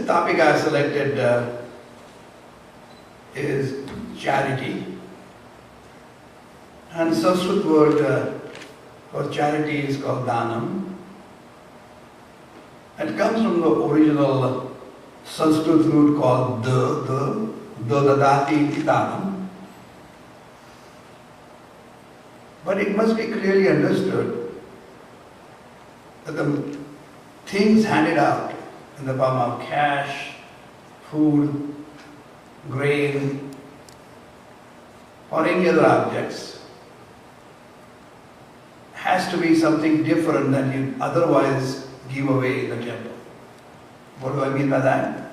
topic I have selected is charity. And Sanskrit word for charity is called dhanam. It comes from the original Sanskrit root called dadati iti dhanam. But it must be clearly understood that the things handed out in the form of cash, food, grain, or any other objects has to be something different than you otherwise give away in the temple. What do I mean by that?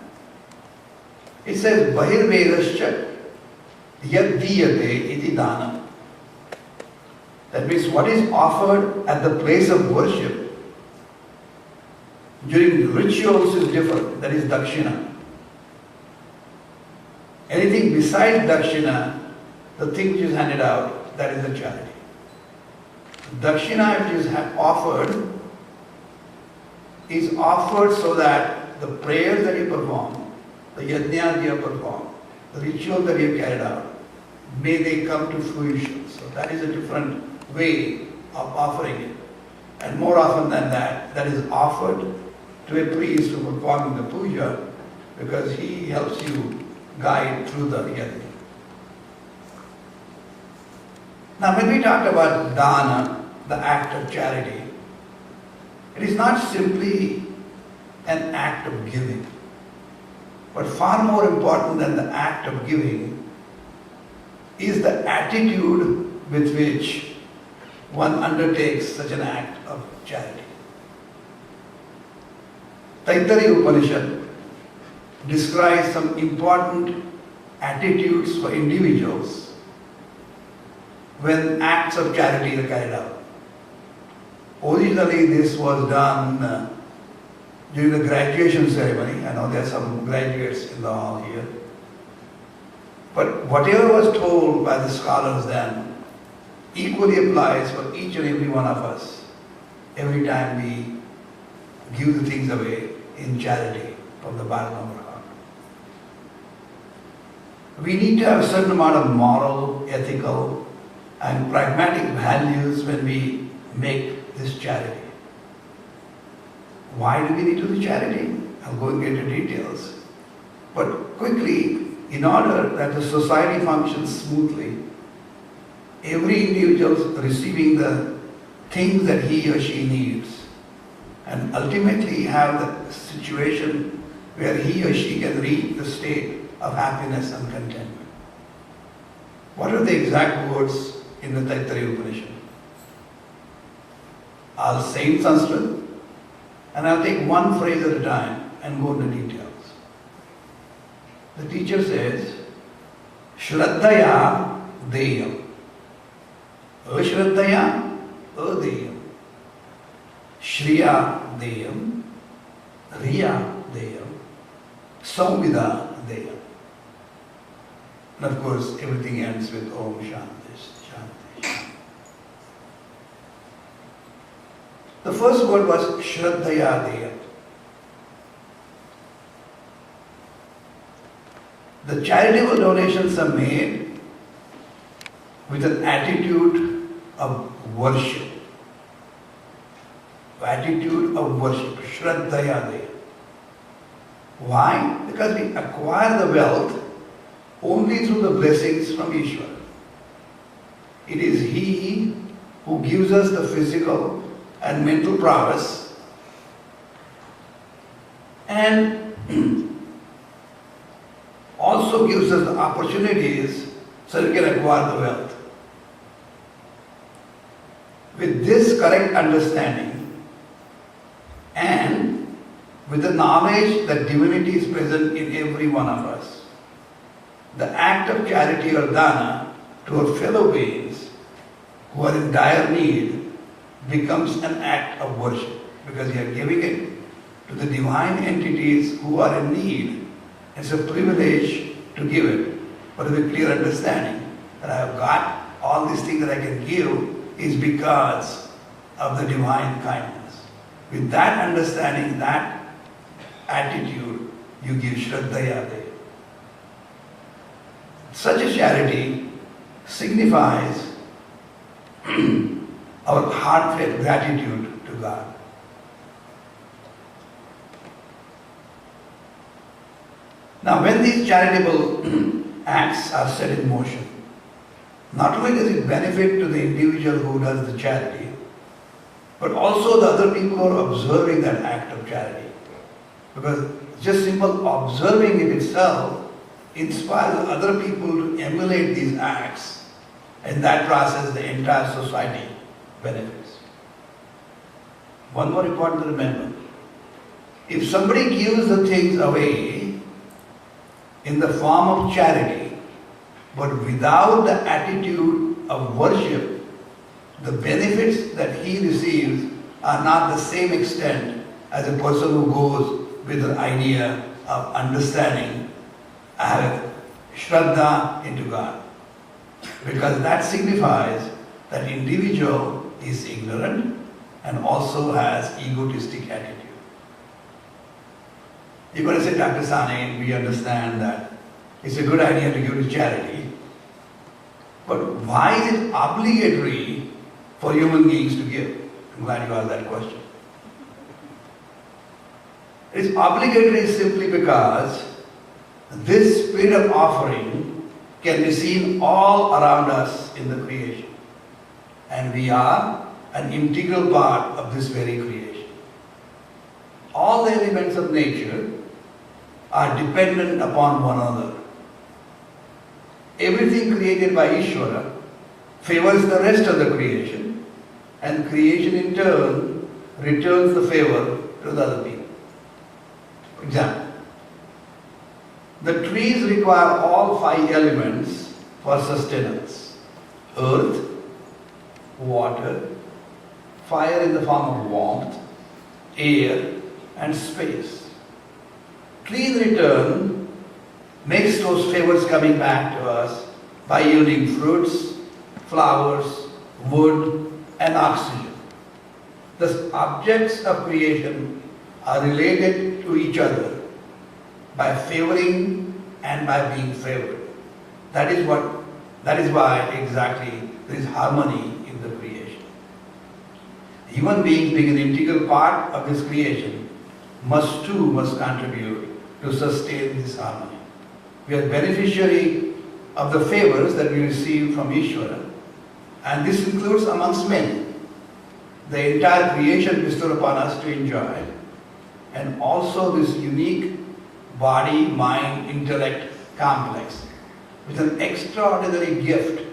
It says, Bahirvedascha yad diyate iti dhanam. That means what is offered at the place of worship during rituals is different. That is dakshina. Anything besides dakshina, the thing which is handed out, that is the charity. Dakshina which is offered so that the prayers that you perform, the yajnas you have performed, the ritual that you have carried out, may they come to fruition. So that is a different way of offering it. And more often than that, that is offered to a priest who is performing the puja because he helps you guide through the yajna. Now when we talk about dana, the act of charity, it is not simply an act of giving, but far more important than the act of giving is the attitude with which one undertakes such an act of charity. Taittiriya Upanishad describes some important attitudes for individuals when acts of charity are carried out. Originally this was done during the graduation ceremony. I know there are some graduates in the hall here. But whatever was told by the scholars then equally applies for each and every one of us every time we give the things away in charity from the bottom of our heart. We need to have a certain amount of moral, ethical, and pragmatic values when we make this charity. Why do we need to do charity? I'll go into details. But quickly, in order that the society functions smoothly, every individual receiving the things that he or she needs, and ultimately have the situation where he or she can reach the state of happiness and contentment. What are the exact words in the Taittiriya Upanishad? I'll say in Sanskrit and I'll take one phrase at a time and go into details. The teacher says, Shraddhaya deyam. Ashraddhaya adeyam. Shriya deyam. Riya deyam. Samvida deyam. And of course, everything ends with Om Shanti, Shanti, Shanti. The first word was Shraddhaya deyam. The charitable donations are made with an attitude of worship. Attitude of worship, Shraddhaya deyam. Why? Because we acquire the wealth only through the blessings from Ishvara. It is He who gives us the physical and mental prowess and also gives us the opportunities so we can acquire the wealth. With this correct understanding and with the knowledge that divinity is present in every one of us, the act of charity or dana to our fellow beings who are in dire need becomes an act of worship because we are giving it to the divine entities who are in need. It's a privilege to give it, but with a clear understanding that I have got all these things that I can give is because of the divine kindness. With that understanding, that attitude, you give Shraddhayade. Such a charity signifies our heartfelt gratitude to God. Now, when these charitable acts are set in motion, not only does it benefit to the individual who does the charity, but also the other people who are observing that act of charity. Because just simple observing it itself inspires other people to emulate these acts. In that process, the entire society benefits. One more important to remember. If somebody gives the things away in the form of charity, but without the attitude of worship, the benefits that he receives are not the same extent as a person who goes with the idea of understanding, I have Shraddha into God. Because that signifies that individual is ignorant and also has egotistic attitude. You're going to say, Dr. Sane, we understand that it's a good idea to give to charity, but why is it obligatory for human beings to give? I'm glad you asked that question. It's obligatory simply because this spirit of offering can be seen all around us in the creation. And we are an integral part of this very creation. All the elements of nature are dependent upon one another. Everything created by Ishvara favors the rest of the creation, and creation in turn returns the favor to the other people. For example, the trees require all 5 elements for sustenance: earth, water, fire in the form of warmth, air, and space. Tree in return makes those favors coming back to us by yielding fruits, flowers, wood, and oxygen. The objects of creation are related to each other by favoring and by being favored. That is why exactly there is harmony in the creation. Human beings, being an integral part of this creation, must contribute to sustain this harmony. We are beneficiary of the favors that we receive from Ishvara, and this includes amongst many the entire creation bestowed upon us to enjoy, and also this unique body, mind, intellect complex with an extraordinary gift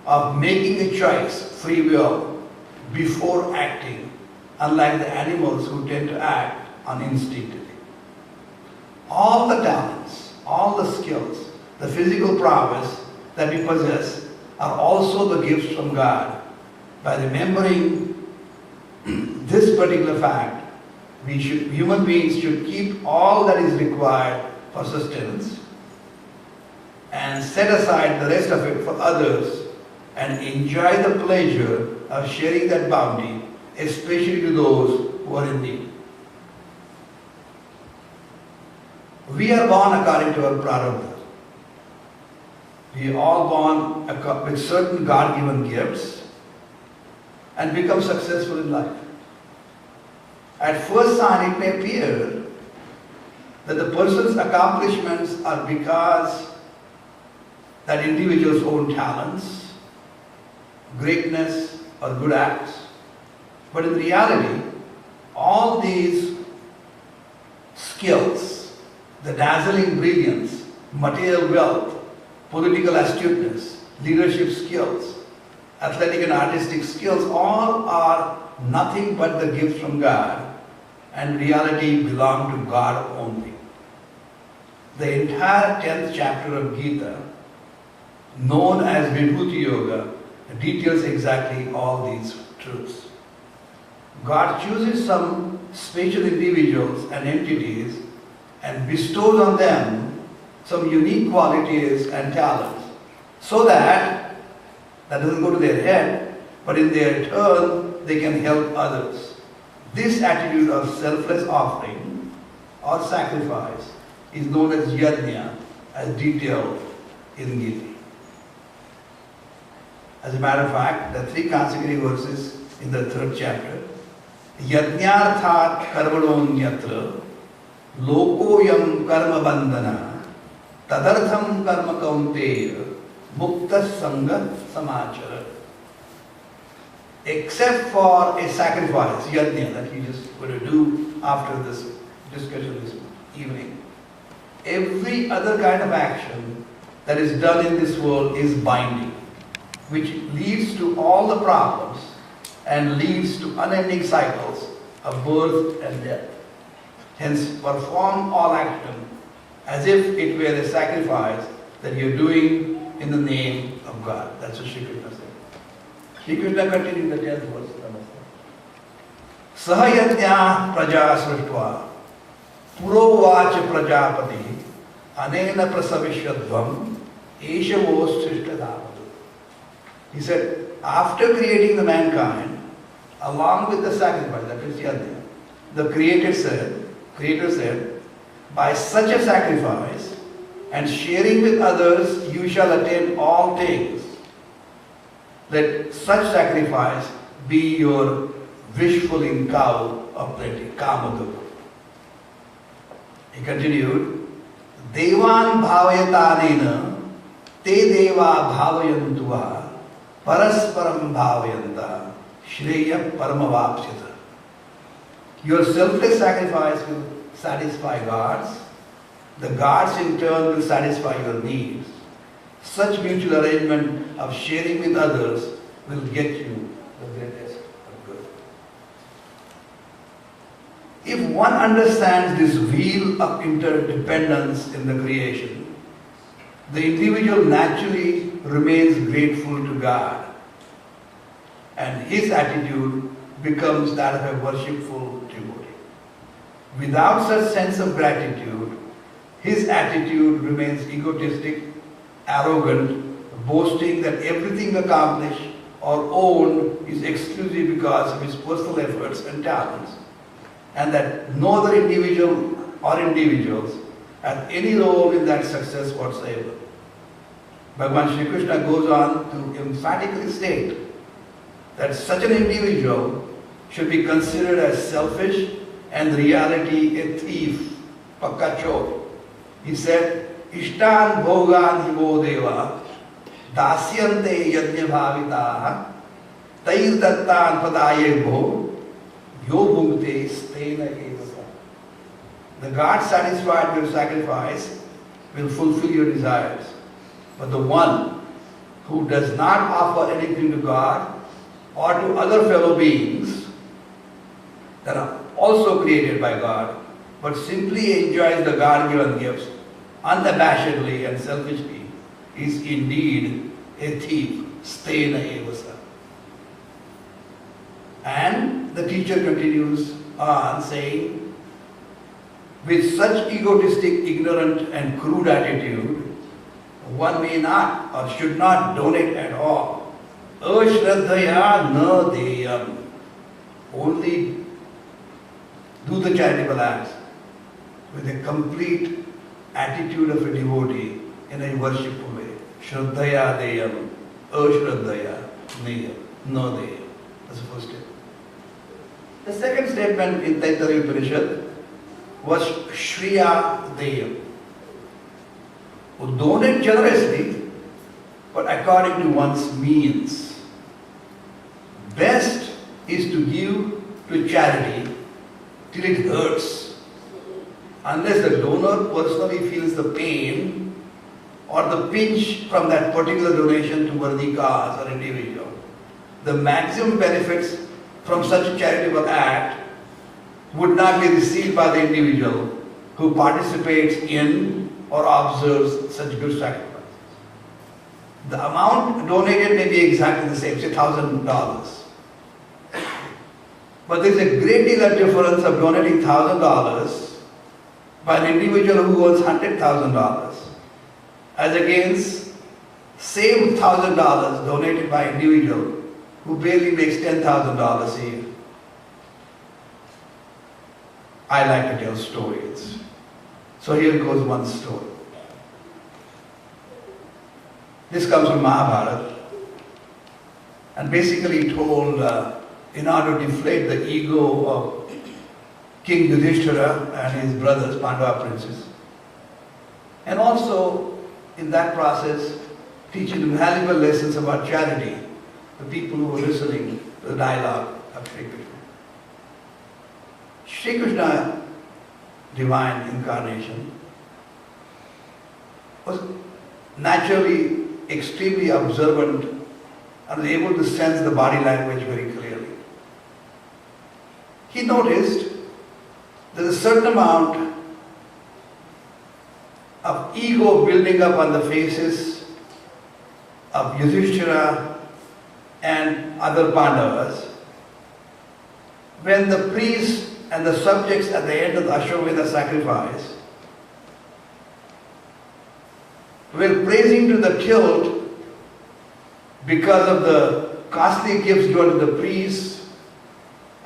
of making a choice, free will, before acting, unlike the animals who tend to act uninstinctively. All the talents, all the skills, the physical prowess that we possess are also the gifts from God. By remembering this particular fact, human beings should keep all that is required for sustenance and set aside the rest of it for others and enjoy the pleasure of sharing that bounty, especially to those who are in need. We are born according to our prarabdha. We are all born with certain God-given gifts and become successful in life. At first sight, it may appear that the person's accomplishments are because that individual's own talents, greatness, or good acts. But in reality, all these skills, the dazzling brilliance, material wealth, political astuteness, leadership skills, athletic and artistic skills, all are nothing but the gifts from God, and reality belong to God only. The entire 10th chapter of Gita, known as Vibhuti Yoga, details exactly all these truths. God chooses some special individuals and entities and bestows on them some unique qualities and talents, so that doesn't go to their head, but in their turn they can help others. This attitude of selfless offering or sacrifice is known as yajna, as detailed in Gita. As a matter of fact, the 3 consecutive verses in the 3rd chapter, yajnarthat karmanonyatra lokoyam karma bandhana tadartham karma kaunteya mukta sangha samachara. Except for a sacrifice, yajna, that he just going to do after this discussion this evening, every other kind of action that is done in this world is binding, which leads to all the problems and leads to unending cycles of birth and death. Hence, perform all action as if it were a sacrifice that you're doing in the name of God. That's what Shri Krishna said. Shri Krishna continued in the 10th verse. Sahayajna praja srishtva purovacha prajapati anena prasavishadvam eshavos srishtadavadu. He said, after creating the mankind, along with the sacrifice, that is yajna, the Creator said, by such a sacrifice and sharing with others, you shall attain all things. Let such sacrifice be your wish-fulfilling cow of plenty, Kamadhu. He continued, Devan bhavayatanena te deva bhavayantuva parasparam bhavayanta shreya paramavapsita. Your selfless sacrifice will satisfy gods. The gods in turn will satisfy your needs. Such mutual arrangement of sharing with others will get you the greatest of good. If one understands this wheel of interdependence in the creation, the individual naturally remains grateful to God, and his attitude becomes that of a worshipful devotee. Without such sense of gratitude, his attitude remains egotistic, arrogant, boasting that everything accomplished or owned is exclusively because of his personal efforts and talents, and that no other individual or individuals have any role in that success whatsoever. Bhagavan Shri Krishna goes on to emphatically state that such an individual should be considered as selfish and in reality a thief, pakka chor. He said, Ishtan bhogan hivo deva dasyante yajna bhavitaha tair dattan padayebho yo bhukte stena evasa. The God satisfied with sacrifice will fulfill your desires. But the one who does not offer anything to God or to other fellow beings that are also created by God, but simply enjoys the God-given gifts unabashedly and selfishly, is indeed a thief, stena evasa. And the teacher continues on saying, with such egotistic, ignorant and crude attitude, one may not or should not donate at all. Ashraddhaya na deyam. Only do the charitable acts with a complete attitude of a devotee in a worshipful way. Shraddhaya deyam, ashraddhaya na deyam. That's the first step. The second statement in Taittiriya Upanishad was Shriya deyam. Who donate generously, but according to one's means. Best is to give to charity till it hurts, unless the donor personally feels the pain or the pinch from that particular donation to worthy cause or individual. The maximum benefits from such a charitable act would not be received by the individual who participates in or observes such good sacrifices. The amount donated may be exactly the same, say $1,000. But there is a great deal of difference of donating $1,000 by an individual who owns $100,000 as against same $1,000 donated by an individual who barely makes $10,000 a year. I like to tell stories. So here goes one story. This comes from Mahabharata and basically told in order to deflate the ego of King Yudhishthira and his brothers, Pandava princes. And also in that process teaching valuable lessons about charity, the people who were listening to the dialogue of Sri Krishna. Sri Krishna, divine incarnation, was naturally extremely observant and was able to sense the body language very clearly. He noticed there's a certain amount of ego building up on the faces of Yudhishthira and other Pandavas when the priests and the subjects at the end of the Ashwamedha sacrifice were praising to the tilt because of the costly gifts given to the priests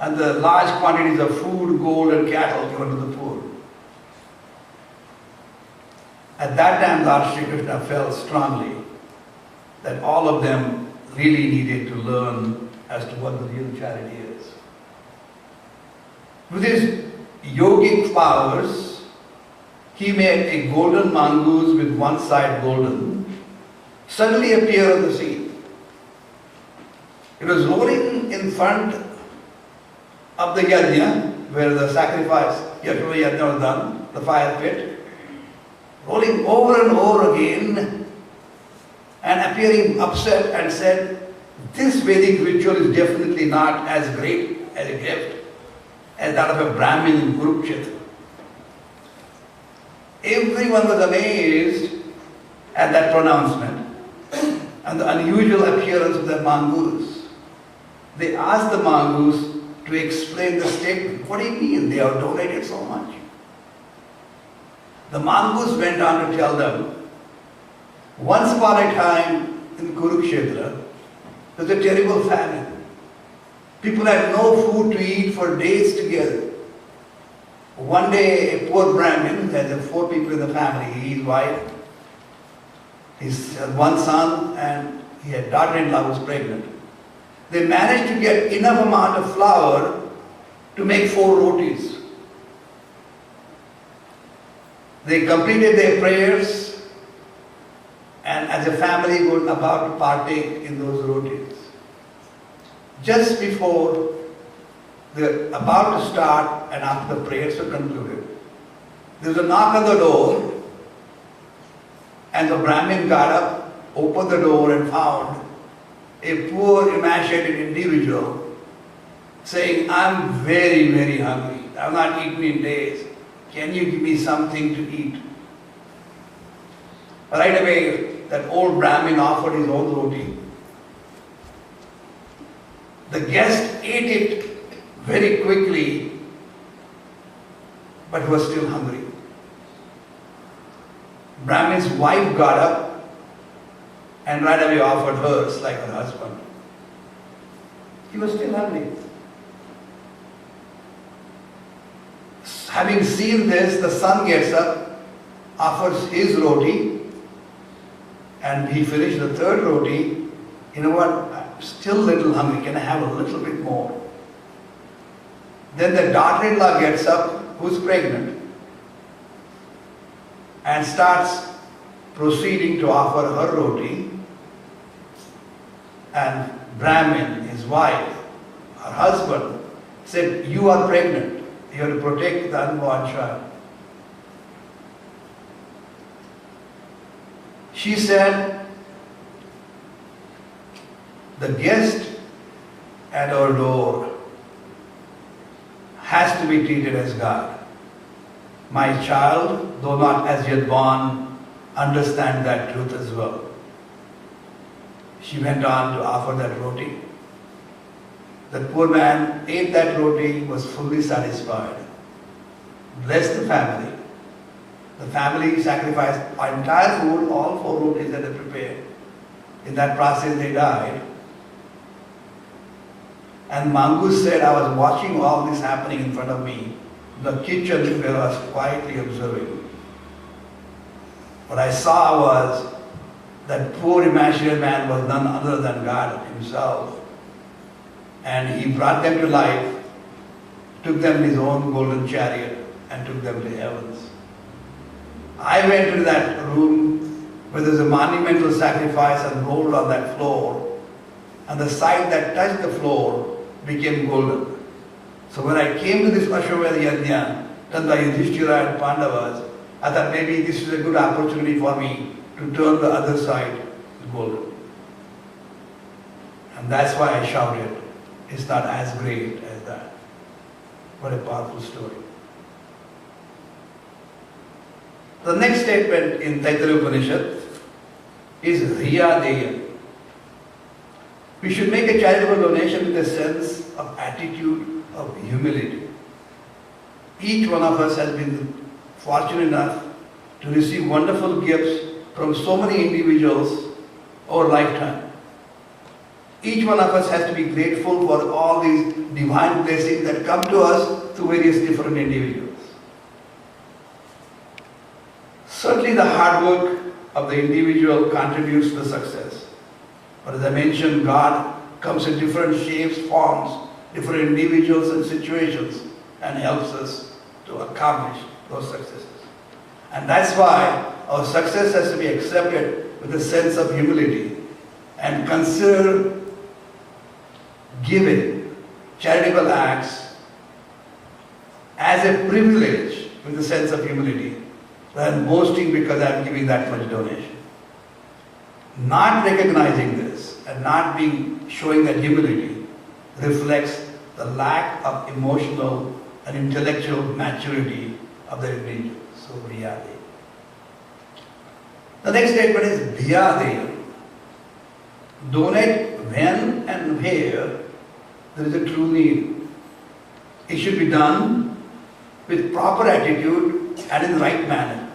and the large quantities of food, gold and cattle given to the poor. At that time, Lord Sri Krishna felt strongly that all of them really needed to learn as to what the real charity is. With his yogic powers, he made a golden mongoose with one side golden suddenly appear on the scene. It was rolling in front of the yajna, where the sacrifice, yajna was done, the fire pit, rolling over and over again and appearing upset and said, this Vedic ritual is definitely not as great as a gift as that of a Brahmin in Kurukshetra. Everyone was amazed at that pronouncement and the unusual appearance of the mongoose. They asked the mongoose to explain the statement. What do you mean they have donated so much? The mongoose went on to tell them, once upon a time in Kurukshetra, there was a terrible famine. People had no food to eat for days together. One day, a poor Brahmin, had 4 people in the family, his wife, his one son, and he had a daughter-in-law who was pregnant. They managed to get enough amount of flour to make 4 rotis. They completed their prayers and as a family were about to partake in those rotis. Just before they were about to start and after the prayers were concluded, there was a knock on the door and the Brahmin got up, opened the door and found a poor emaciated individual saying, I'm very, very hungry. I've not eaten in days. Can you give me something to eat? Right away, that old Brahmin offered his own roti. The guest ate it very quickly, but was still hungry. Brahmin's wife got up and right away offered hers like her husband. He was still hungry. Having seen this, the son gets up, offers his roti, and he finished the 3rd roti. You know what? I'm still a little hungry. Can I have a little bit more? Then the daughter-in-law gets up, who's pregnant, and starts proceeding to offer her roti. And Brahmin, his wife, her husband, said, you are pregnant. You have to protect the unborn child. She said, the guest at our door has to be treated as God. My child, though not as yet born, understand that truth as well. She went on to offer that roti. The poor man ate that roti, was fully satisfied, blessed the family. The family sacrificed entire food, all 4 rotis that they prepared. In that process they died. And mongoose said, I was watching all this happening in front of me. the kitchen where I was quietly observing. What I saw was that poor imaginary man was none other than God himself. And he brought them to life, took them in his own golden chariot, and took them to heavens. I went into that room where there's a monumental sacrifice and rolled on that floor, and the side that touched the floor became golden. So when I came to this Ashwamedha Yajna done by Yudhishthira and Pandavas, I thought maybe this is a good opportunity for me to turn the other side to golden. And that's why I shouted, it's not as great as that. What a powerful story. The next statement in Taittiriya Upanishad is Riyadeya. We should make a charitable donation with a sense of attitude of humility. Each one of us has been fortunate enough to receive wonderful gifts from so many individuals over lifetime. Each one of us has to be grateful for all these divine blessings that come to us through various different individuals. Certainly the hard work of the individual contributes to the success. But as I mentioned, God comes in different shapes, forms, different individuals and situations, and helps us to accomplish those successes. And that's why our success has to be accepted with a sense of humility and consider giving charitable acts as a privilege with a sense of humility rather than boasting because I'm giving that much donation. Not recognizing this and not showing that humility reflects the lack of emotional and intellectual maturity of the individual. So, Riyade. The next statement is Dhyadeya. Donate when and where there is a true need. It should be done with proper attitude and in the right manner.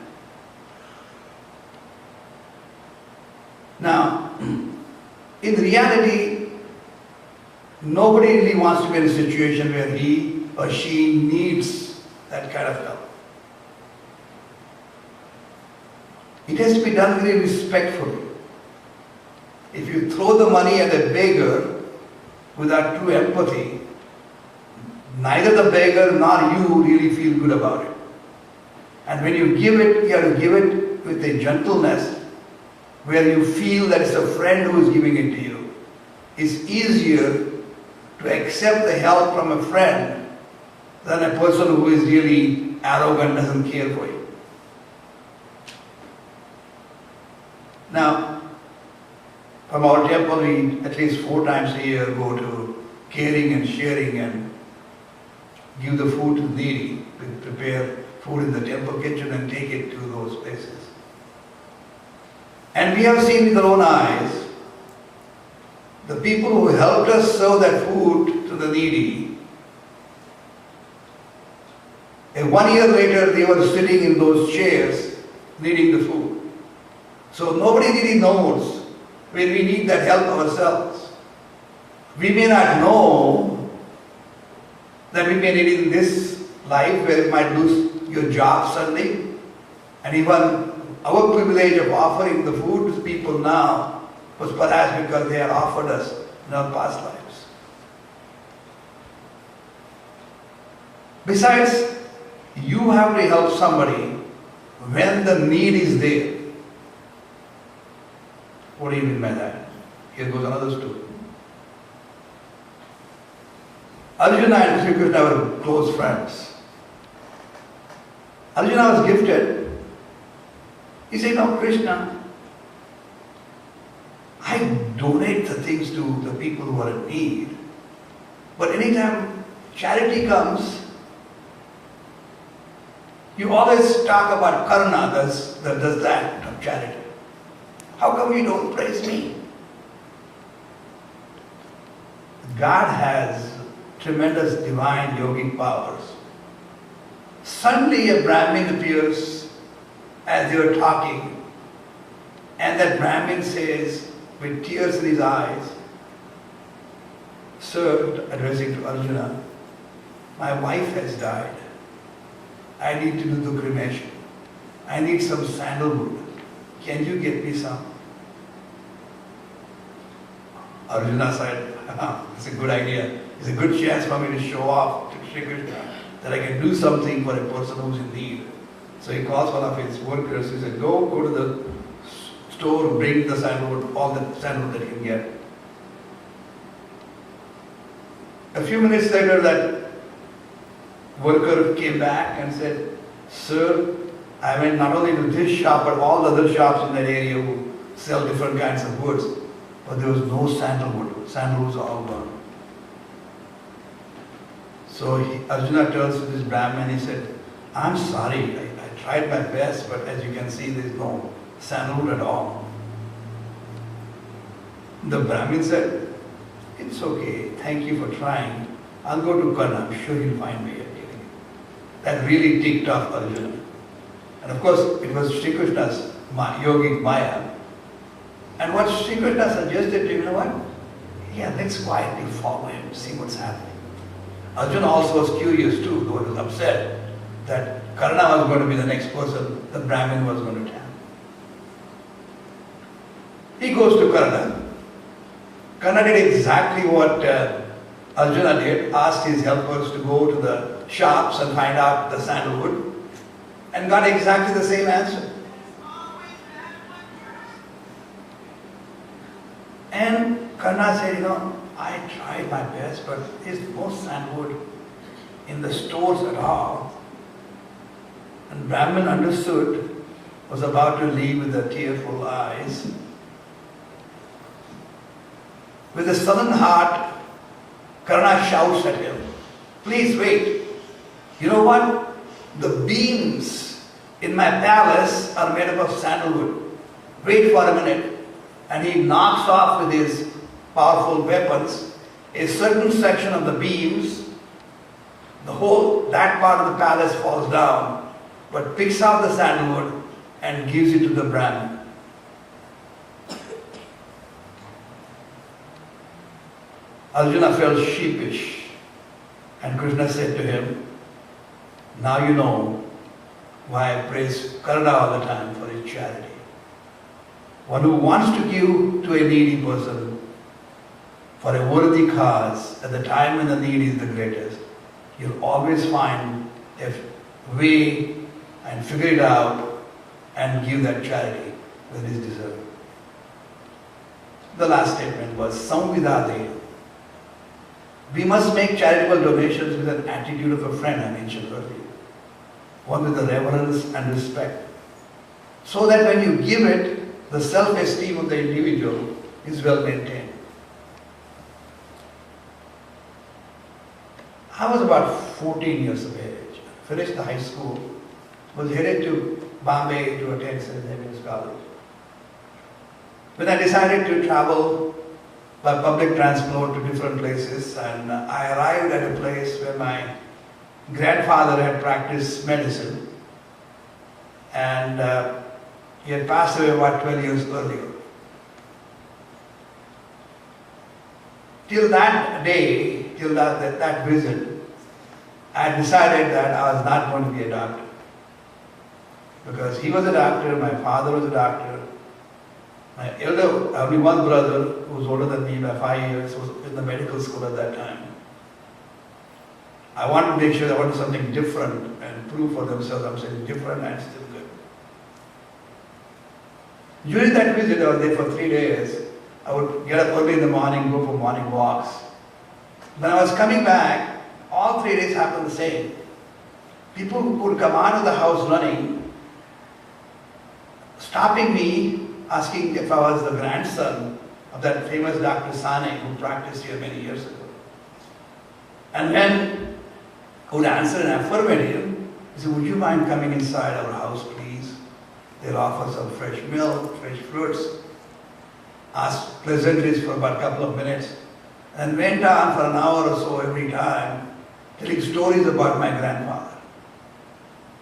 Now, in reality, nobody really wants to be in a situation where he or she needs that kind of help. It has to be done very respectfully. If you throw the money at a beggar without true empathy, neither the beggar nor you really feel good about it. And when you give it, you have to give it with a gentleness where you feel that it's a friend who is giving it to you. It's easier to accept the help from a friend than a person who is really arrogant, doesn't care for you. Now, from our temple, we at least 4 times a year go to caring and sharing and give the food to the needy. We prepare food in the temple kitchen and take it to those places. And we have seen with our own eyes the people who helped us serve that food to the needy. And 1 year later, they were sitting in those chairs needing the food. So nobody really knows when we need that help ourselves. We may not know that we may need it in this life where you might lose your job suddenly. And even our privilege of offering the food to people now was perhaps because they had offered us in our past lives. Besides, you have to help somebody when the need is there. What do you mean by that? Here goes another story. Arjuna and Sri Krishna were close friends. Arjuna was gifted. He said, "No, Krishna, I donate the things to the people who are in need. But anytime charity comes, you always talk about karuna, does that of charity. How come you don't praise me?" God has tremendous divine yogic powers. Suddenly a Brahmin appears as they were talking, and that Brahmin says, with tears in his eyes, "Sir," addressing to Arjuna, "my wife has died. I need to do the cremation. I need some sandalwood. Can you get me some? Arjuna said, it's a good idea. It's a good chance for me to show off to Sri Krishna that I can do something for a person who's in need. So he calls one of his workers. He said, go to the store, bring the sandalwood, all the sandalwood that you can get. A few minutes later, that worker came back and said, sir, I went not only to this shop, but all the other shops in that area who sell different kinds of woods. But there was no sandalwood. Sandalwood was all gone. So Arjuna turns to this Brahmin and he said, I'm sorry, I tried my best, but as you can see, there is no sandalwood at all. The Brahmin said, it's okay, thank you for trying. I'll go to Karna, I'm sure he'll find me. That really ticked off Arjuna. And of course, it was Sri Krishna's yogic Maya. And what Sri Krishna suggested to him, you know what? Yeah, let's quietly follow him, see what's happening. Arjuna also was curious too, though he was upset that Karna was going to be the next person the Brahmin was going to tell. He goes to Karna. Karna did exactly what Arjuna did, asked his helpers to go to the shops and find out the sandalwood, and got exactly the same answer. And Karna said, I tried my best, but there's no sandalwood in the stores at all. And Brahmin understood, was about to leave with the tearful eyes. With a sullen heart, Karna shouts at him, please wait. You know what? The beams in my palace are made up of sandalwood. Wait for a minute. And he knocks off with his powerful weapons a certain section of the beams. That part of the palace falls down, but picks out the sandalwood and gives it to the Brahmin. Arjuna felt sheepish, and Krishna said to him, now you know why I praise Karna all the time for his charity. One who wants to give to a needy person for a worthy cause at the time when the need is the greatest, you'll always find a way and figure it out and give that charity when it is deserved. The last statement was Samvidade. We must make charitable donations with an attitude of a friend, I mentioned earlier. One with the reverence and respect. So that when you give it, the self-esteem of the individual is well maintained. I was about 14 years of age, finished the high school, was headed to Bombay to attend St. Xavier's College. When I decided to travel by public transport to different places, and I arrived at a place where my grandfather had practiced medicine, and he had passed away about 12 years earlier. Till that day, till that visit, I decided that I was not going to be a doctor. Because he was a doctor, my father was a doctor. My only one brother, who was older than me by 5 years, was in the medical school at that time. I wanted to make sure I wanted something different and prove for themselves I'm saying different and still good. During that visit, I was there for 3 days. I would get up early in the morning, go for morning walks. When I was coming back, all 3 days happened the same. People would come out of the house running, stopping me, asking if I was the grandson of that famous Dr. Sane who practiced here many years ago. And when I would answer in affirmative, he said, would you mind coming inside our house, please? They'll offer some fresh milk, fresh fruits. Asked pleasantries for about a couple of minutes, and went on for an hour or so every time, telling stories about my grandfather.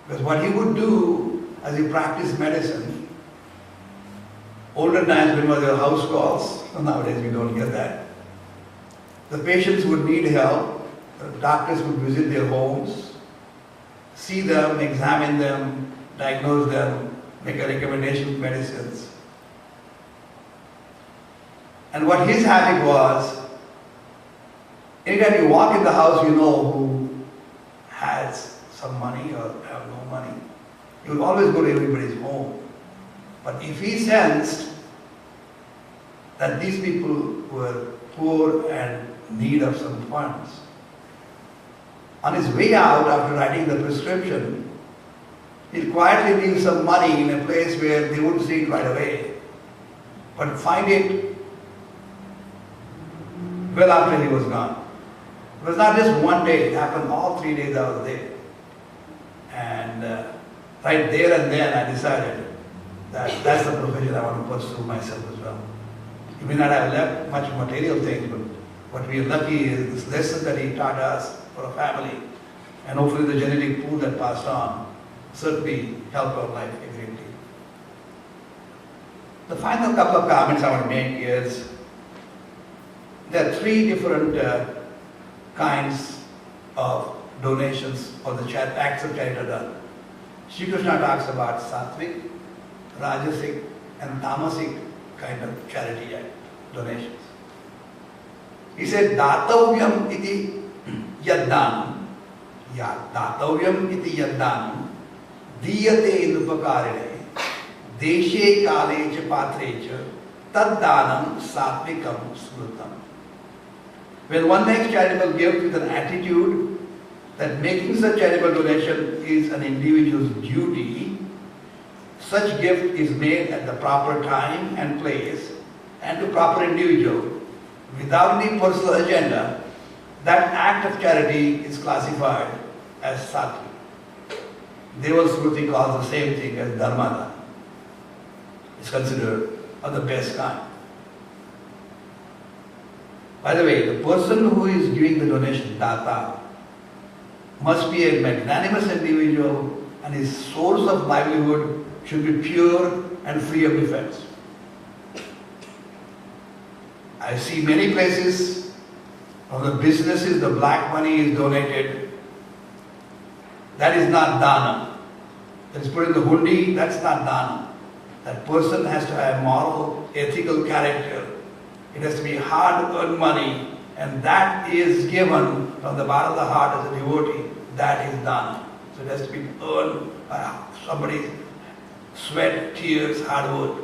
Because what he would do as he practiced medicine, older times when there were house calls, nowadays we don't get that. The patients would need help, the doctors would visit their homes, see them, examine them, diagnose them, make a recommendation of medicines. And what his habit was, anytime you walk in the house, you know who has some money or have no money. He would always go to everybody's home. But if he sensed that these people were poor and in need of some funds, on his way out after writing the prescription, he'd quietly leave some money in a place where they wouldn't see it right away, but find it well after he was gone. It was not just one day, it happened all 3 days I was there. And right there and then I decided that that's the profession I want to pursue myself as well. You may not have left much material things, but what we are lucky is this lesson that he taught us for a family, and hopefully the genetic pool that passed on certainly helped our life a great deal. The final couple of comments I want to make is there are 3 different kinds of donations or the acts of charity done. Sri Krishna talks about sattvic, rajasic and tamasic kind of charity donations. He said, Datavyam iti yaddanam, Datavyam iti yaddanam, diyate inupakarine, deshe kale cha patre cha, taddanam sattvikam smrutam. When one makes charitable gift with an attitude that making such charitable donation is an individual's duty, such gift is made at the proper time and place and to proper individual without any personal agenda, that act of charity is classified as sattvic. Deval Smriti calls the same thing as dharmadana. It's considered of the best kind. By the way, the person who is giving the donation, data, must be a magnanimous individual and his source of livelihood should be pure and free of defects. I see many places of the businesses, the black money is donated. That is not dana. That is put in the hundi, that's not dana. That person has to have moral, ethical character. It has to be hard-earned money, and that is given from the bottom of the heart as a devotee. That is dana. So it has to be earned by somebody's sweat, tears, hard work,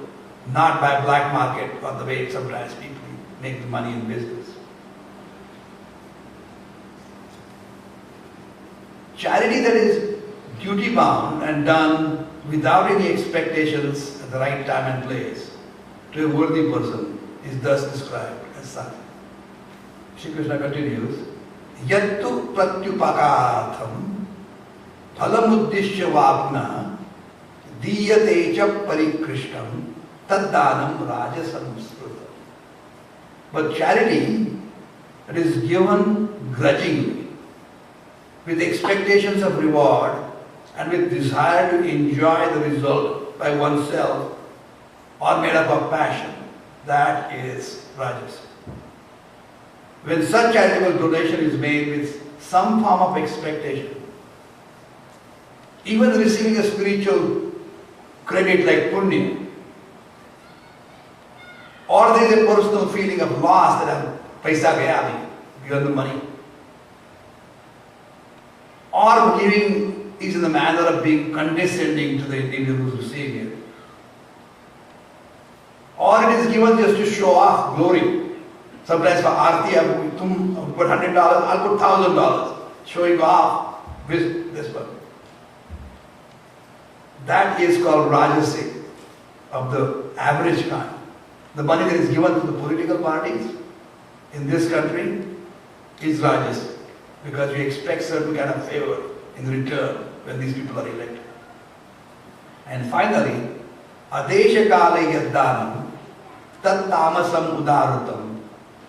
not by black market or the way sometimes people make money in business. Charity that is duty-bound and done without any expectations at the right time and place to a worthy person is thus described as sattvic. Shri Krishna continues, Yattu pratyupakartham phalamuddishya vapna diyate cha parikrishtam taddanam rajasam smrutam. But charity that is given grudgingly, with expectations of reward and with desire to enjoy the result by oneself or made up of passion, that is rajas. When such charitable donation is made with some form of expectation, even receiving a spiritual credit like punya, or there is a personal feeling of loss that paisa gaya, given the money, or giving is in the manner of being condescending to the individual who is receiving it, or it is given just to show off glory. Sometimes for Aarti, I put $100, I'll put $1,000, showing off with this one. That is called rajasic, of the average kind. The money that is given to the political parties in this country is rajasic, because we expect certain kind of favor in return when these people are elected. And finally, adesha kale yaddanam tat tamasam udarutam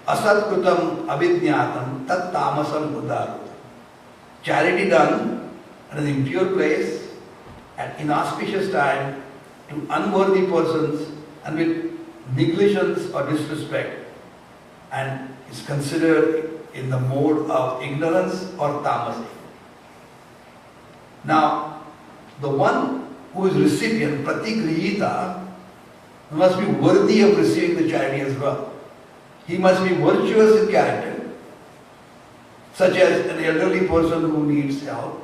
asatkutam avidnyatam tat tamasam udarutam. Charity done at an impure place at inauspicious time to unworthy persons and with negligence or disrespect, and is considered in the mode of ignorance or tamasi. Now, the one who is recipient, pratigrihita, must be worthy of receiving the charity as well. He must be virtuous in character, such as an elderly person who needs help,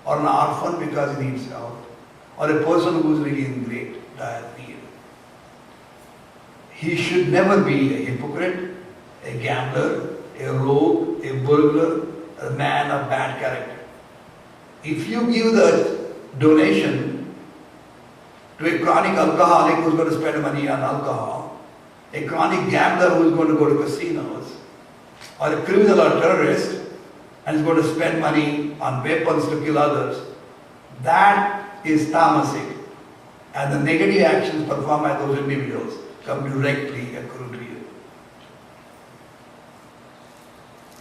or an orphan because he needs help, or a person who is really in great dire need. He should never be a hypocrite, a gambler, a rogue, a burglar, a man of bad character. If you give the donation to a chronic alcoholic who is going to spend money on alcohol, a chronic gambler who is going to go to casinos, or a criminal or terrorist and is going to spend money on weapons to kill others, that is tamasic. And the negative actions performed by those individuals come directly accrue to you.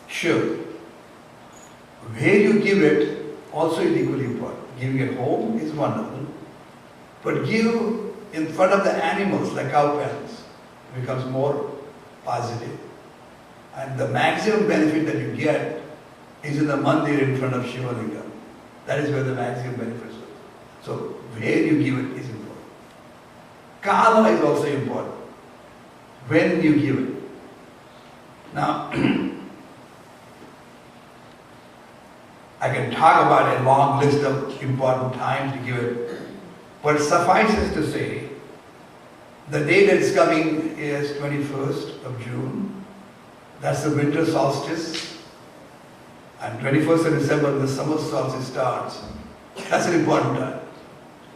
Sure, where you give it also is equally important. Giving at home is wonderful, but give in front of the animals like cow pens becomes more positive. And the maximum benefit that you get is in the mandir in front of Shiva Lingam. That is where the maximum benefits are. So where you give it is important. Kala is also important. When you give it. Now, I can talk about a long list of important times to give it, but suffices to say, the day that is coming is 21st of June. That's the winter solstice. And 21st of December, the summer solstice starts. That's an important time.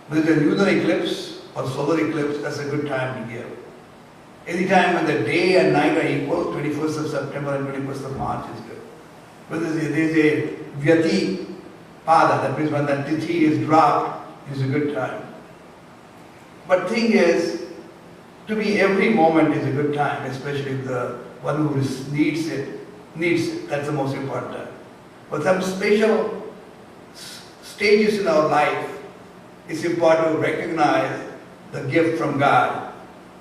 When there's a lunar eclipse or solar eclipse, that's a good time to give. Any time when the day and night are equal, 21st of September and 21st of March is good. When there's a Vyati Pada, that means when that tithi is dropped, is a good time. But thing is, to me every moment is a good time, especially if the one who needs it. That's the most important time. But some special stages in our life, it's important to recognize the gift from God.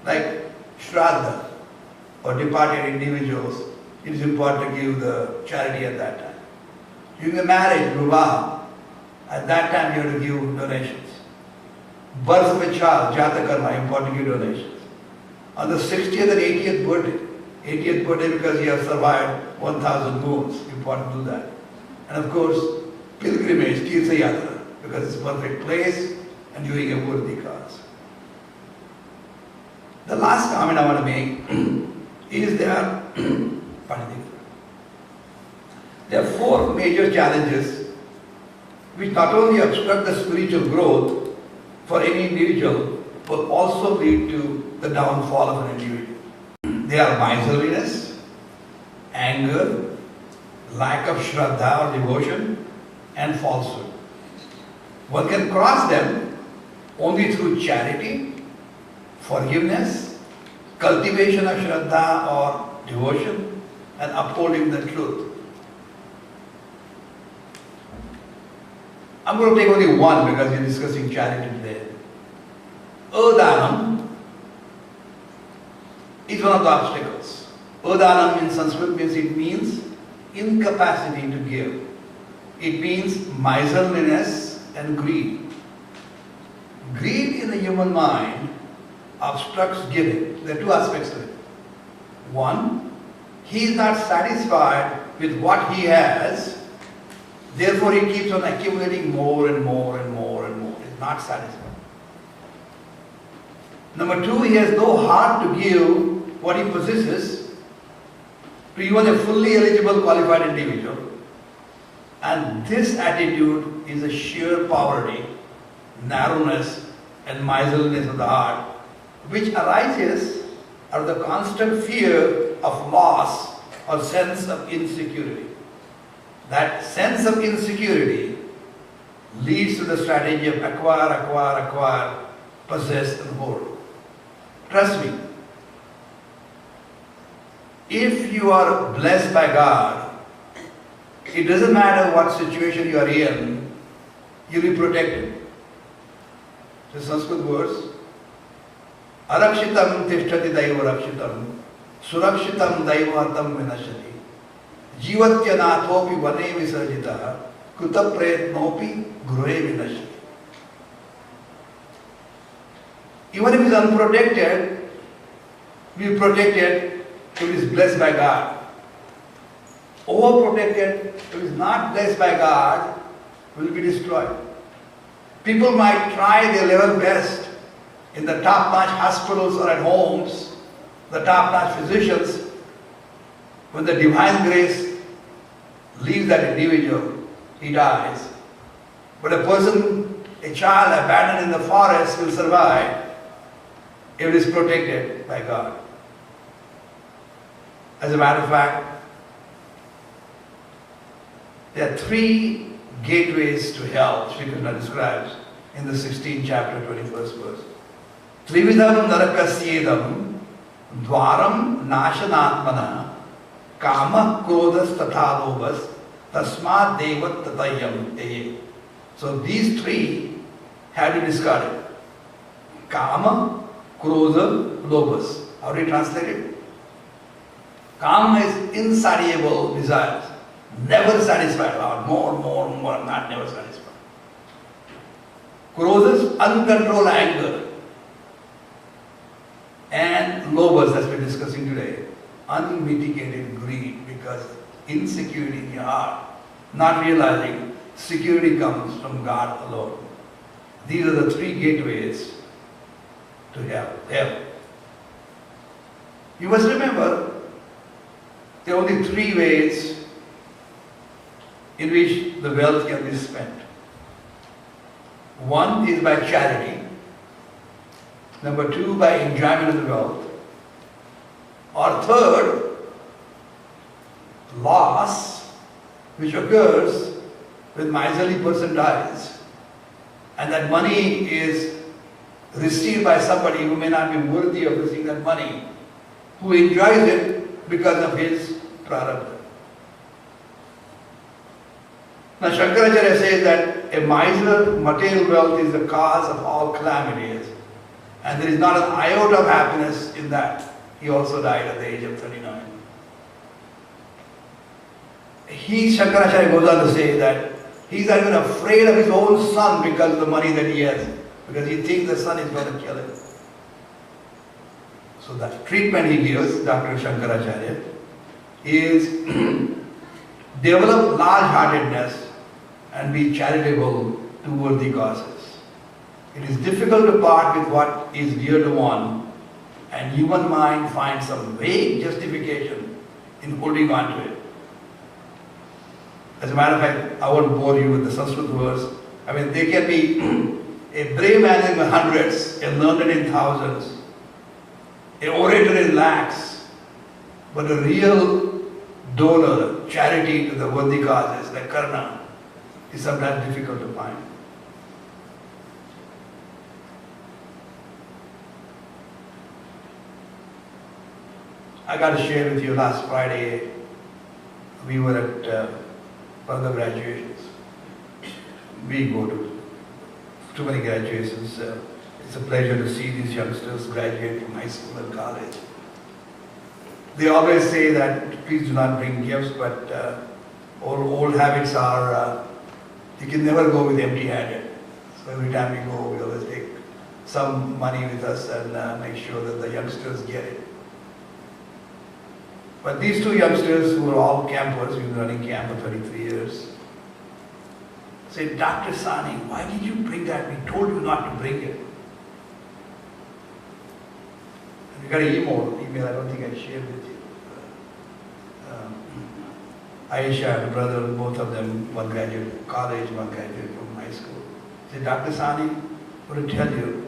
Like Shraddha or departed individuals, it is important to give the charity at that time. During the marriage, Vivaha, at that time you have to give donations. Birth of a child, Jatakarma, important to give donations. On the 60th and 80th birthday because you have survived 1,000 moons, important to do that. And of course, pilgrimage, Tirtha Yatra, because it's a perfect place and doing a worthy cause. The last comment I want to make is there are four major challenges which not only obstruct the spiritual growth for any individual, but also lead to the downfall of an individual. They are miserliness, anger, lack of shraddha or devotion, and falsehood. One can cross them only through charity, forgiveness, cultivation of shraddha or devotion, and upholding the truth. I'm going to take only one because we're discussing charity today. Adanam is one of the obstacles. Adanam in Sanskrit means incapacity to give. It means miserliness and greed. Greed in the human mind obstructs giving. There are two aspects to it. One, he is not satisfied with what he has, therefore he keeps on accumulating more and more and more and more. He is not satisfied. Number two, he has no heart to give what he possesses to even a fully eligible qualified individual. And this attitude is a sheer poverty, narrowness and miserliness of the heart, which arises out of the constant fear of loss or sense of insecurity. That sense of insecurity leads to the strategy of acquire, possess and hoard. Trust me, if you are blessed by God, it doesn't matter what situation you are in, you'll be protected. The Sanskrit words, Arakshitam tishtati daiva rakshitam, surakshitam daivatam vinashati, jivatya nathopi vane visarjita, Kuta prayatnopi gruhe vinashti. Even if it is unprotected, be protected if it is blessed by God. Overprotected, if it is not blessed by God, will be destroyed. People might try their level best in the top-notch hospitals or at homes, the top-notch physicians. When the divine grace leaves that individual, he dies. But a person, a child abandoned in the forest will survive if it is protected by God. As a matter of fact, there are 3 gateways to hell, Sri Krishna describes in the 16th chapter, 21st verse. Trividam narakasyedam dvaram nashanatmana kama krodas tathalobas tasmat devat tatayam eye. So these 3 have to be discarded. Kama, krodha, lobas. How do you translate it? Kama is insatiable desires. Never satisfied. More, not never satisfied. Krodha is uncontrolled anger. And lobas, as we're discussing today, unmitigated greed, because insecurity in your heart, not realizing security comes from God alone. These are the 3 gateways to hell. You must remember, there are only 3 ways in which the wealth can be spent. One is by charity. Number 2, by enjoyment of the wealth. Or third, loss, which occurs when miserly person dies, and that money is received by somebody who may not be worthy of receiving that money, who enjoys it because of his prarabdha. Now Shankaracharya says that a miser, material wealth is the cause of all calamities, and there is not an iota of happiness in that. He also died at the age of 39. Shankaracharya goes on to say that he's not even afraid of his own son because of the money that he has, because he thinks the son is going to kill him. So the treatment he gives, Dr. Shankaracharya, is develop large-heartedness and be charitable to worthy causes. It is difficult to part with what is dear to one, and human mind finds some vague justification in holding on to it. As a matter of fact, I won't bore you with the Sanskrit verse. I mean, there can be a brave man in the hundreds, a learned in thousands, an orator in lakhs, but a real donor, charity to the worthy causes like Karna, is sometimes difficult to find. I got to share with you last Friday, we were at further graduations. We go to too many graduations. It's a pleasure to see these youngsters graduate from high school and college. They always say that please do not bring gifts, but old habits are, you can never go with empty-handed. So every time we go, we always take some money with us and make sure that the youngsters get it. But these 2 youngsters who were all campers, we've been running camp for 33 years, said, Dr. Sani, why did you bring that? We told you not to bring it. And we got an email I don't think I shared with you. Aisha and her brother, both of them, one graduated from college, one graduated from high school. Said, Dr. Sani, I want to tell you,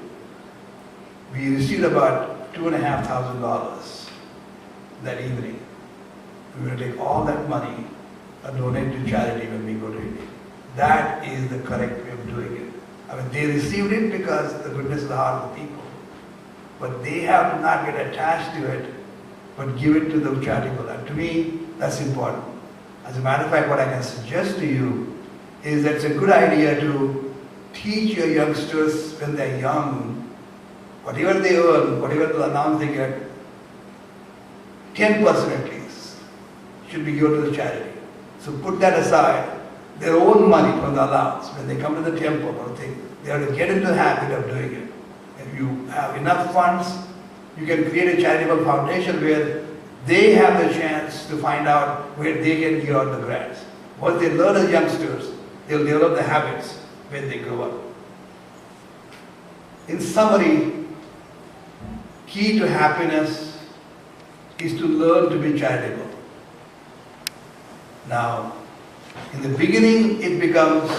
we received about $2,500 that evening. We will take all that money and donate to charity when we go to India. That is the correct way of doing it. I mean, they received it because the goodness of the heart of the people. But they have to not get attached to it, but give it to the charitable. And to me, that's important. As a matter of fact, what I can suggest to you is that it's a good idea to teach your youngsters when they're young, whatever they earn, whatever the allowance they get, 10% at least should be given to the charity. So put that aside their own money from the allowance when they come to the temple or thing. They have to get into the habit of doing it. If you have enough funds, you can create a charitable foundation where they have the chance to find out where they can give out the grants. Once they learn as youngsters, they'll develop the habits when they grow up. In summary, key to happiness is to learn to be charitable. Now, in the beginning, it becomes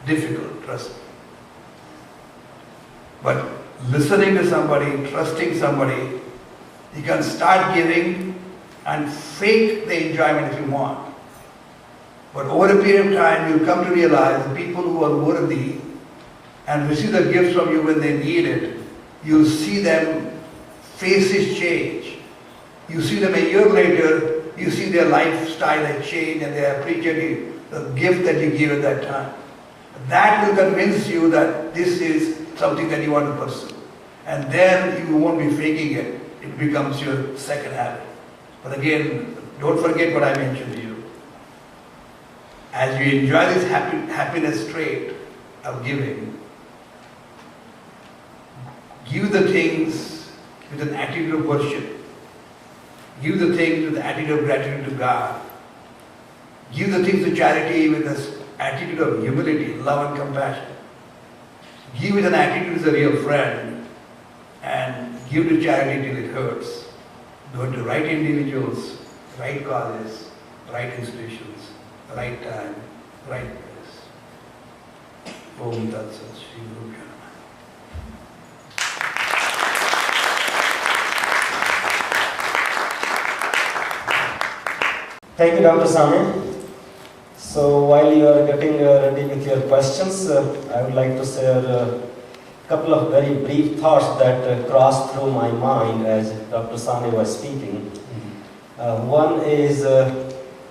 difficult, trust me. But listening to somebody, trusting somebody, you can start giving and fake the enjoyment if you want. But over a period of time, you'll come to realize the people who are worthy and receive the gifts from you when they need it, you'll see them faces change. You see them a year later, you see their lifestyle has changed and they appreciate the gift that you gave at that time. That will convince you that this is something that you want to pursue. And then you won't be faking it. It becomes your second habit. But again, don't forget what I mentioned to you. As you enjoy this happiness trait of giving, give the things with an attitude of worship. Give the things with the attitude of gratitude to God. Give the things to charity with this attitude of humility, love and compassion. Give with an attitude as a real friend and give to charity till it hurts. Do it to right individuals, right causes, right institutions, right time, right place. Om Tat Sat Shri Guru Pyo Namah. Thank you, Dr. Sane. So while you are getting ready with your questions, I would like to share a couple of very brief thoughts that crossed through my mind as Dr. Sane was speaking. One is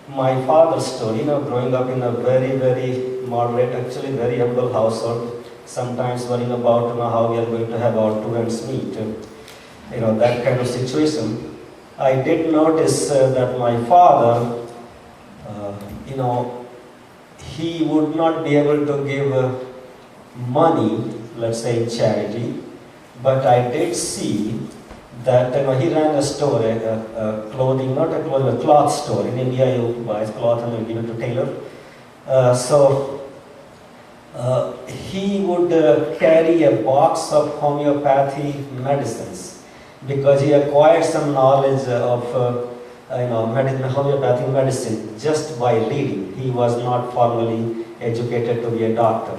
my father's story, growing up in a very, very moderate, actually very humble household, sometimes worrying about how we are going to have our two ends meet, that kind of situation. I did notice that my father, he would not be able to give money, let's say in charity, but I did see that he ran a store, a clothing, not a clothing, a cloth store. In India, you buy cloth and you give it to tailor. So he would carry a box of homeopathy medicines because he acquired some knowledge of homeopathic medicine just by reading. He was not formally educated to be a doctor.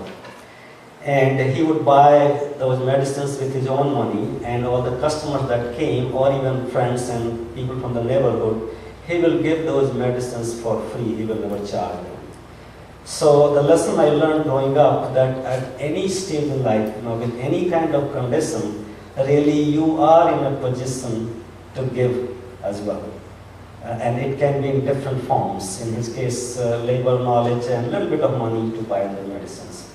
And he would buy those medicines with his own money, and all the customers that came, or even friends and people from the neighborhood, he will give those medicines for free. He will never charge them. So the lesson I learned growing up, that at any stage in life, with any kind of condition, really you are in a position to give as well. And it can be in different forms. In his case, labor, knowledge, and a little bit of money to buy the medicines.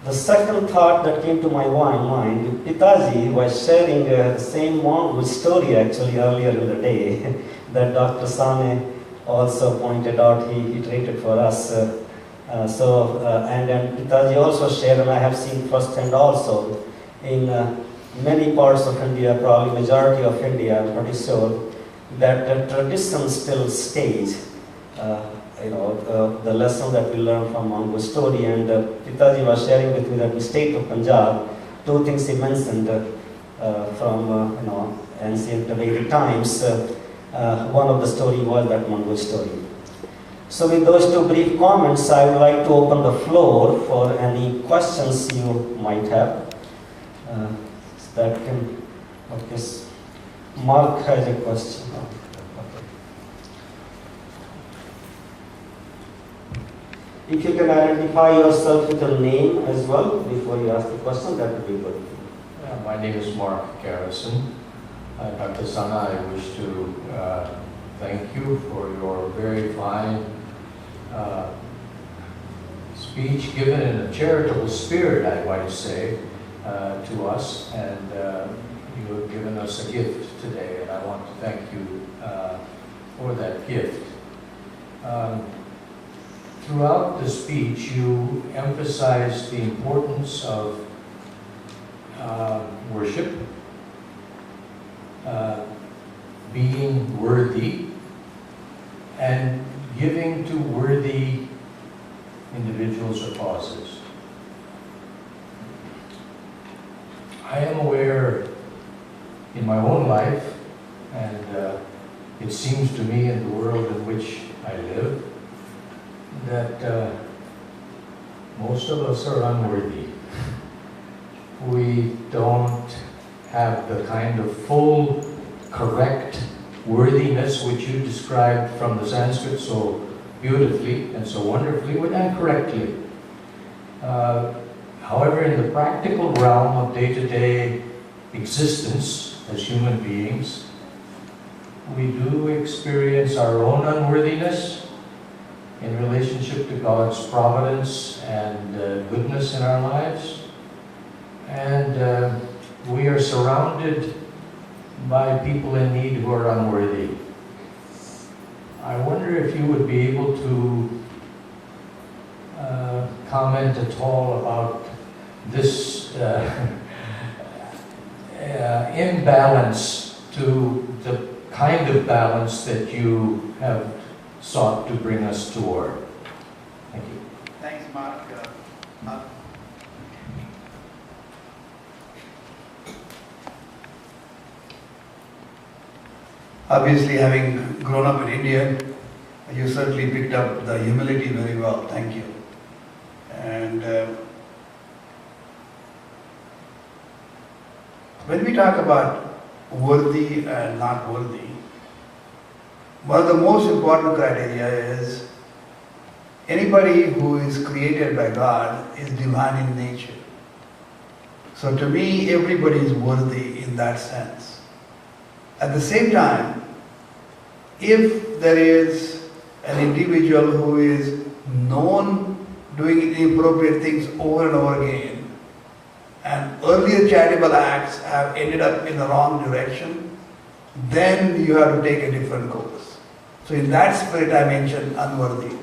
The second thought that came to my mind, Pitaji was sharing the same mongoose story actually earlier in the day that Dr. Sane also pointed out, he iterated for us. And then Pitaji also shared, and I have seen firsthand also, in many parts of India, probably majority of India, I'm pretty sure, that the tradition still stays. The lesson that we learned from mongoose story, and Pitaji was sharing with me that in the state of Punjab, two things he mentioned from ancient Vedic times. One of the story was that mongoose story. So with those two brief comments, I would like to open the floor for any questions you might have. Mark has a question. If you can identify yourself with your name as well before you ask the question, that would be good. My name is Mark Garrison. Dr. Sana, I wish to thank you for your very fine speech given in a charitable spirit, I might say, to us. And you have given us a gift today, and I want to thank you for that gift. throughout the speech, you emphasized the importance of worship, being worthy, and giving to worthy individuals or causes. I am aware in my own life, and it seems to me in the world in which I live, that most of us are unworthy. We don't have the kind of full, correct worthiness which you described from the Sanskrit so beautifully and so wonderfully and correctly. However, in the practical realm of day-to-day existence as human beings, we do experience our own unworthiness in relationship to God's providence and goodness in our lives. And we are surrounded by people in need who are unworthy. I wonder if you would be able to comment at all about this imbalance to the kind of balance that you have sought to bring us toward. Thank you. Thanks, Mark. Obviously, having grown up in India, you certainly picked up the humility very well. Thank you. And when we talk about worthy and not worthy, one of the most important criteria is anybody who is created by God is divine in nature. So to me, everybody is worthy in that sense. At the same time, if there is an individual who is known doing inappropriate things over and over again, and earlier charitable acts have ended up in the wrong direction, then you have to take a different course. So in that spirit I mentioned unworthy.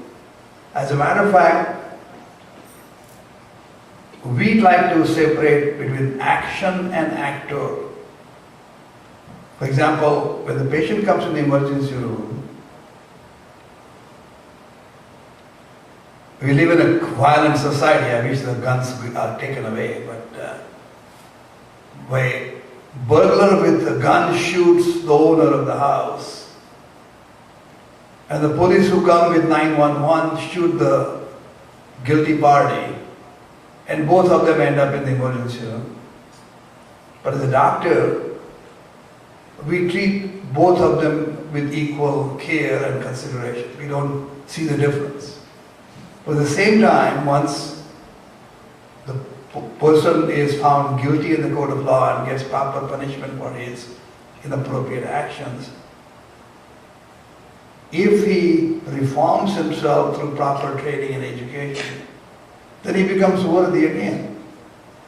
As a matter of fact, we'd like to separate between action and actor. For example, when the patient comes in the emergency room, we live in a violent society. I wish the guns are taken away, but when a burglar with a gun shoots the owner of the house, and the police who come with 911 shoot the guilty party, and both of them end up in the emergency room. But as a doctor, we treat both of them with equal care and consideration. We don't see the difference. But at the same time, once the person is found guilty in the court of law and gets proper punishment for his inappropriate actions, if he reforms himself through proper training and education, then he becomes worthy again.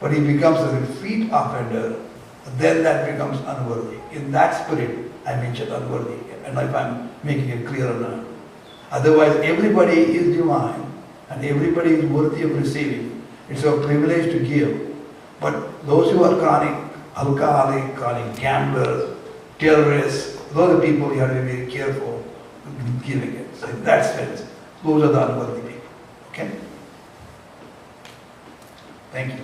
But he becomes a repeat offender, then that becomes unworthy. In that spirit, I mentioned unworthy. And if I'm making it clear or not. Otherwise, everybody is divine and everybody is worthy of receiving. It's a privilege to give. But those who are chronic alcoholic, chronic gamblers, terrorists, those are people you have to be very careful with giving it. So in that sense, those are the unworthy people. Okay? Thank you.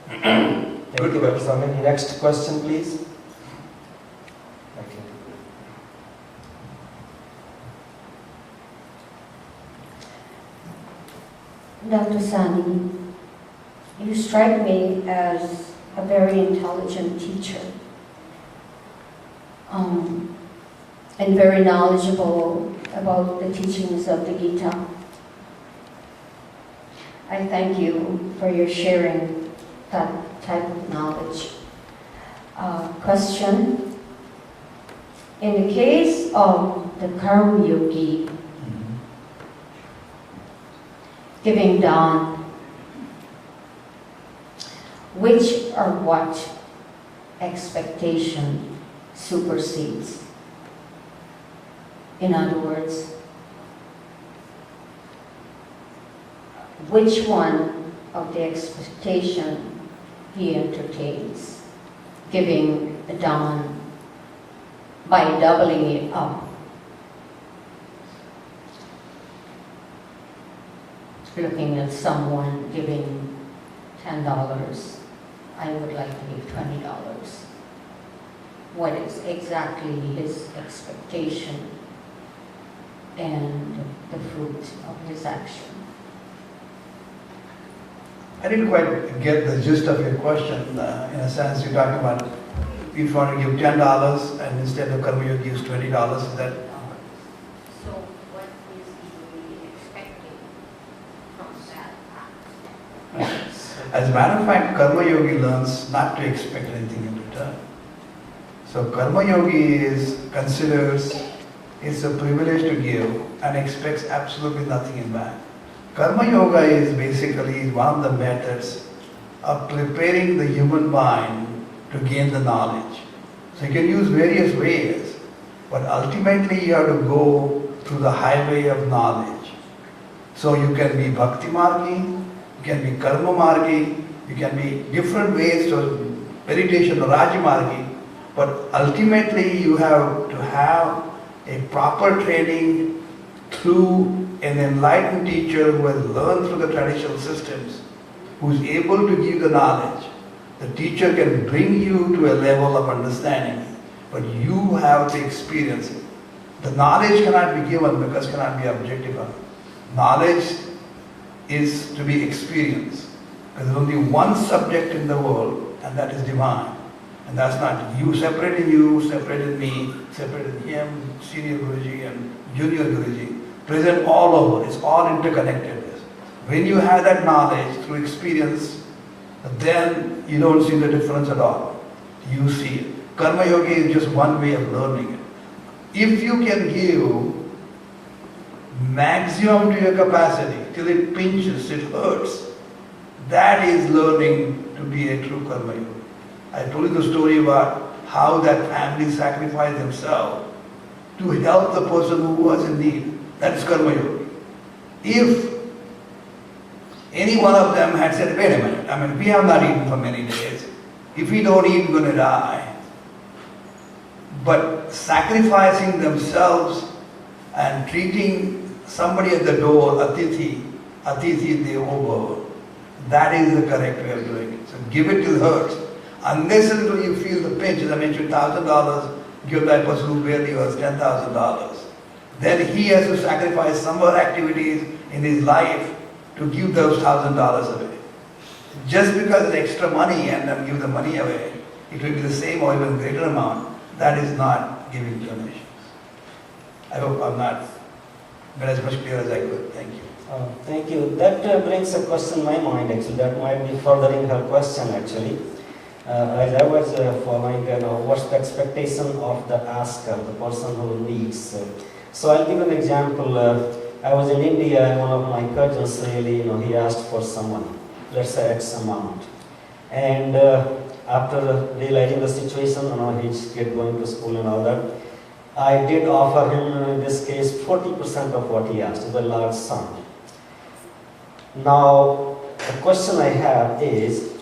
Thank you, Dr. Swami. Next question, please. Dr. Sani, you strike me as a very intelligent teacher and very knowledgeable about the teachings of the Gita. I thank you for your sharing that type of knowledge. Question. In the case of the Karma Yogi giving dawn, which or what expectation supersedes? In other words, which one of the expectation he entertains, giving Don by doubling it up. Looking at someone giving $10, I would like to give $20. What is exactly his expectation and the fruit of his action? I didn't quite get the gist of your question. In a sense, you're talking about if you want to give $10 and instead of Karma Yogi gives $20, is that? So what is he really expecting from that act? As a matter of fact, Karma Yogi learns not to expect anything in return. So Karma Yogi considers it's a privilege to give and expects absolutely nothing in back. Karma Yoga is basically one of the methods of preparing the human mind to gain the knowledge. So you can use various ways, but ultimately you have to go through the highway of knowledge. So you can be Bhakti Margi, you can be Karma Margi, you can be different ways to meditation or Raja Margi, but ultimately you have to have a proper training through an enlightened teacher who has learned through the traditional systems, who is able to give the knowledge. The teacher can bring you to a level of understanding, but you have to experience it. The knowledge cannot be given because it cannot be objectified. Knowledge is to be experienced. There's only one subject in the world, and that is divine. And that's not you separated you, separated me, separated him, senior Guruji and junior Guruji. Present all over, it's all interconnectedness. When you have that knowledge through experience, then you don't see the difference at all. You see it. Karma Yoga is just one way of learning it. If you can give maximum to your capacity till it pinches, it hurts, that is learning to be a true Karma Yoga. I told you the story about how that family sacrificed themselves to help the person who was in need. That is Karma Yoga. If any one of them had said, wait a minute, we have not eaten for many days. If we don't eat, we're going to die. But sacrificing themselves and treating somebody at the door, Atithi Devo, that is the correct way of doing it. So give it till it hurts. Unless until you feel the pinch, as I mentioned, $1,000, give that person who barely earns $10,000. Then he has to sacrifice some other activities in his life to give those $1,000 away. Just because it's extra money and then give the money away, it will be the same or even greater amount. That is not giving donations. I hope I'm not been as much clear as I could. Thank you. Thank you. That brings a question in my mind actually, that might be furthering her question actually. As I was following, what's the expectation of the asker, the person who needs. So I'll give an example. I was in India and one of my cousins really, he asked for some money, let's say X amount. And after realizing the situation, his kid going to school and all that, I did offer him, in this case, 40% of what he asked, a large sum. Now, the question I have is,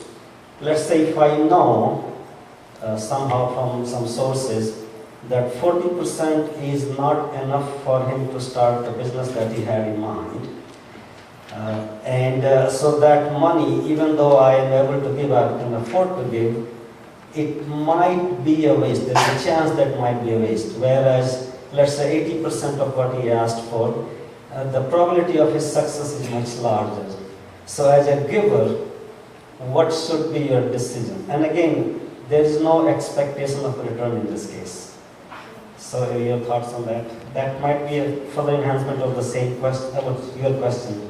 let's say if I know somehow from some sources that 40% is not enough for him to start the business that he had in mind. So that money, even though I am able to give, I can afford to give, it might be a waste. There's a chance that might be a waste. Whereas, let's say 80% of what he asked for, the probability of his success is much larger. So as a giver, what should be your decision? And again, there is no expectation of return in this case. So your thoughts on that? That might be a further enhancement of the same question, your question.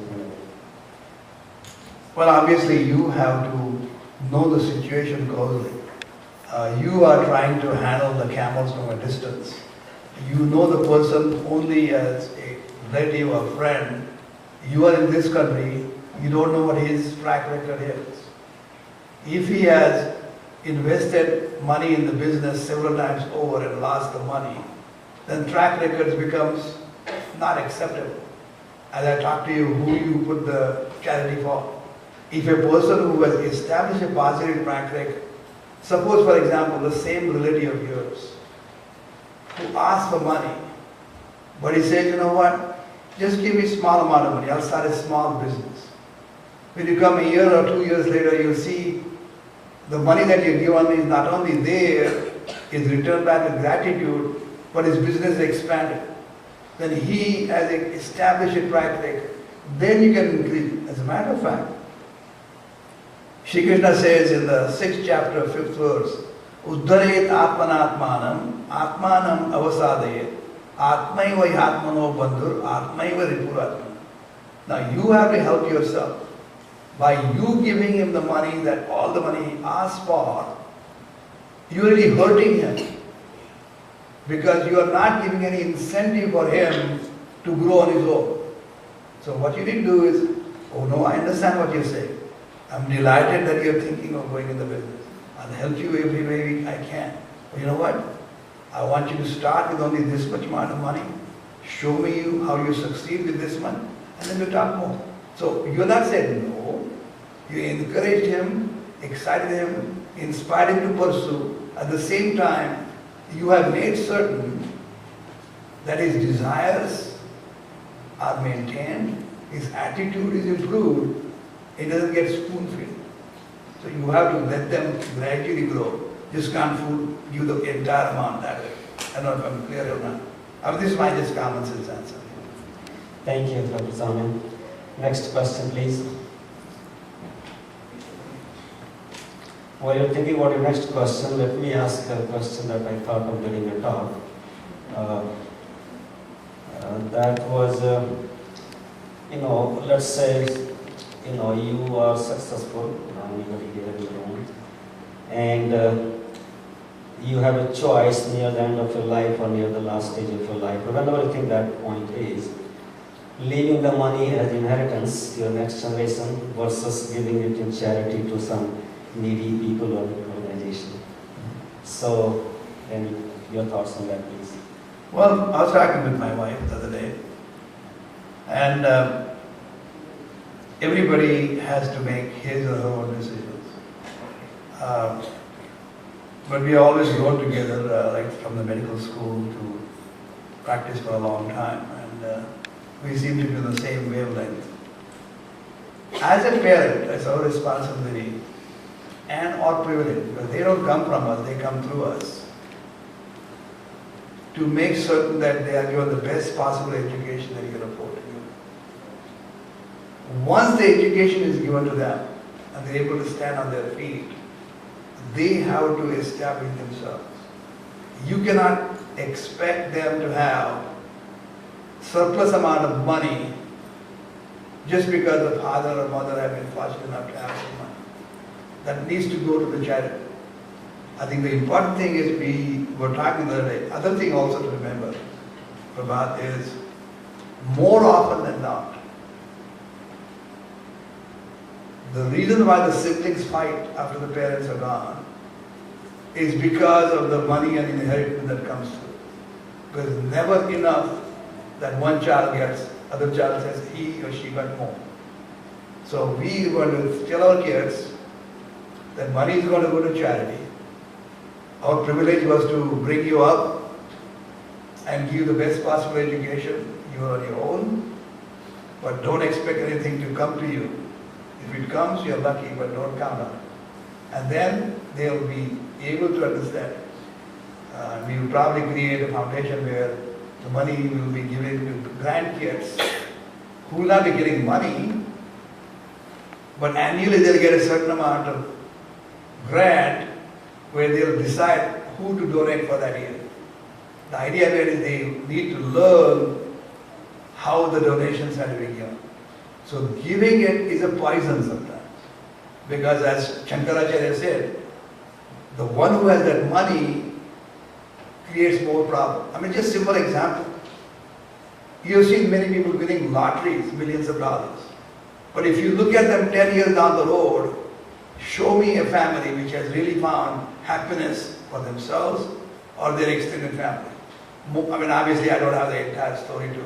Well, obviously you have to know the situation closely. You are trying to handle the camels from a distance. You know the person only as a relative or friend. You are in this country, you don't know what his track record is. If he has invested money in the business several times over and lost the money, then track records becomes not acceptable. As I talk to you, who you put the charity for. If a person who has established a positive track record, suppose for example the same relative of yours who asks for money, but he says, you know what, just give me a small amount of money, I'll start a small business. When you come a year or 2 years later, you'll see the money that you given is not only there, is returned back with gratitude, but his business expanded. Then he has established a track record. Then you can increase. As a matter of fact, Shri Krishna says in the 6th chapter, 5th verse, Uddharet atmanatmanam, atmanam avasadayet, atmaiva yatmano bandhur, atmaiva ripuratman. Now you have to help yourself. By you giving him the money, that all the money he asked for, you're really hurting him. Because you are not giving any incentive for him to grow on his own. So what you need to do is, oh no, I understand what you're saying. I'm delighted that you're thinking of going in the business. I'll help you every way I can. But you know what? I want you to start with only this much amount of money. Show me how you succeed with this one, and then we'll talk more. So you're not saying no. You encouraged him, excited him, inspired him to pursue. At the same time, you have made certain that his desires are maintained, his attitude is improved, he doesn't get spoon-fed. So you have to let them gradually grow. Just can't give the entire amount that way. I don't know if I'm clear or not. I mean, this is my just common sense answer. Thank you, Dr. Samin. Next question, please. While you're thinking about your next question, let me ask a question that I thought of during your talk. That was, let's say, you are successful, anybody here in the room, and you have a choice near the end of your life or near the last stage of your life, whenever you think that point is, leaving the money as inheritance to your next generation versus giving it in charity to some needy people or organization. So, and your thoughts on that, please. Well, I was talking with my wife the other day, and everybody has to make his or her own decisions. But we always grown together, like from the medical school to practice for a long time, and we seem to be on the same wavelength. As a parent, it's our responsibility and our privilege, because they don't come from us, they come through us, to make certain that they are given the best possible education that you can afford to give. Once the education is given to them and they're able to stand on their feet, they have to establish themselves. You cannot expect them to have surplus amount of money just because the father or mother have been fortunate enough to have some money. That needs to go to the charity. I think the important thing is, we were talking the other day, other thing also to remember, Prabhat, is more often than not, the reason why the siblings fight after the parents are gone is because of the money and inheritance that comes through. Because never enough that one child gets, other child says he or she got more. So we were to tell our kids that money is going to go to charity. Our privilege was to bring you up and give you the best possible education. You are on your own, but don't expect anything to come to you. If it comes, you're lucky, but don't count on it. And then they'll be able to understand. We will probably create a foundation where the money will be given to grandkids who will not be getting money, but annually they'll get a certain amount of grant where they'll decide who to donate for that year. The idea there is they need to learn how the donations are to be given. So giving it is a poison sometimes. Because as Shankaracharya said, the one who has that money creates more problems. I mean, just simple example. You have seen many people winning lotteries, millions of dollars. But if you look at them 10 years down the road, show me a family which has really found happiness for themselves or their extended family. I mean, obviously, I don't have the entire story to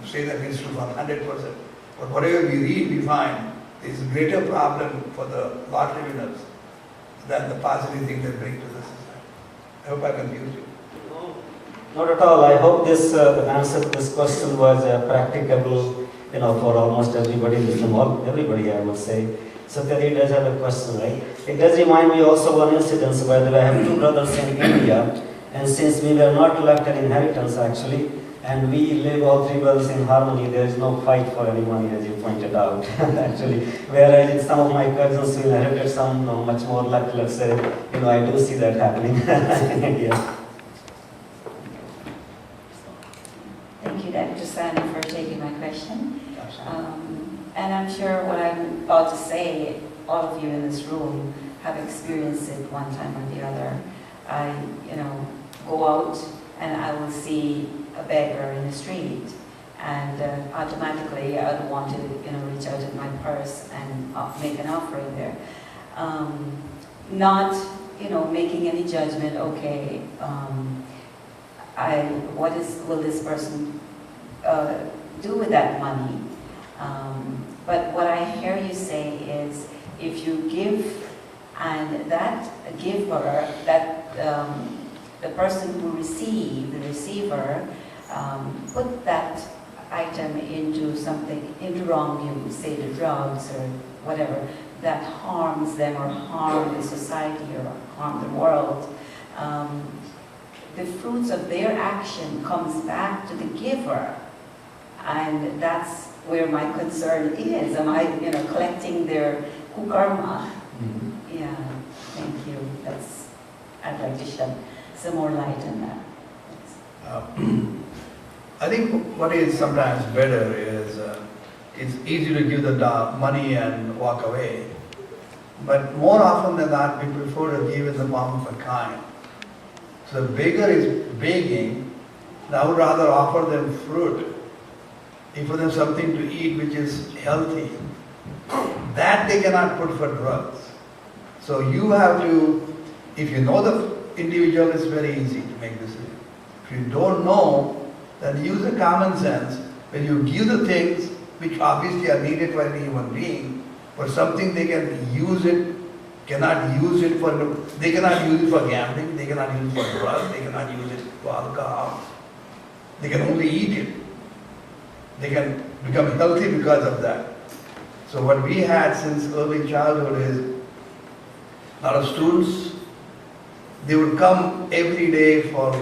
say that it's true for 100%. But whatever we read, we find there's a greater problem for the lottery winners than the positive thing they bring to the society. I hope I confused you. Not at all. I hope this answer to this question was practicable, for almost everybody in this room, everybody I would say. Satyajit does have a question, right? It does remind me also one incident where I have two brothers in India, and since we were not left an inheritance actually, and we live all three brothers in harmony, there is no fight for any money as you pointed out actually. Whereas in some of my cousins who inherited some much more luck, let's say, I do see that happening in India. Thank you, Dr. Sani, for taking my question. And I'm sure what I'm about to say, all of you in this room have experienced it one time or the other. I, go out and I will see a beggar in the street, and automatically I would want to, reach out in my purse and make an offering there. Not, making any judgment. Okay, will this person do with that money? But what I hear you say is, if you give, and that giver, the person who received, the receiver, put that item into wrong use, say the drugs or whatever, that harms them or harm the society or harm the world, the fruits of their action comes back to the giver. And that's where my concern is. Am I, collecting their kukarma? Mm-hmm. Yeah, thank you. I'd like to shed some more light on that. I think what is sometimes better is it's easy to give the money and walk away. But more often than not, we prefer to give in the form of a kind. So the beggar is begging, and I would rather offer them fruit, give them something to eat which is healthy. That they cannot put for drugs. So you have to, if you know the individual, it's very easy to make decisions. If you don't know, then use the common sense. When you give the things which obviously are needed for any human being, for something they can use it, they cannot use it for gambling, they cannot use it for drugs, they cannot use it for alcohol. They can only eat it. They can become healthy because of that. So what we had since early childhood is a lot of students, they would come every day we call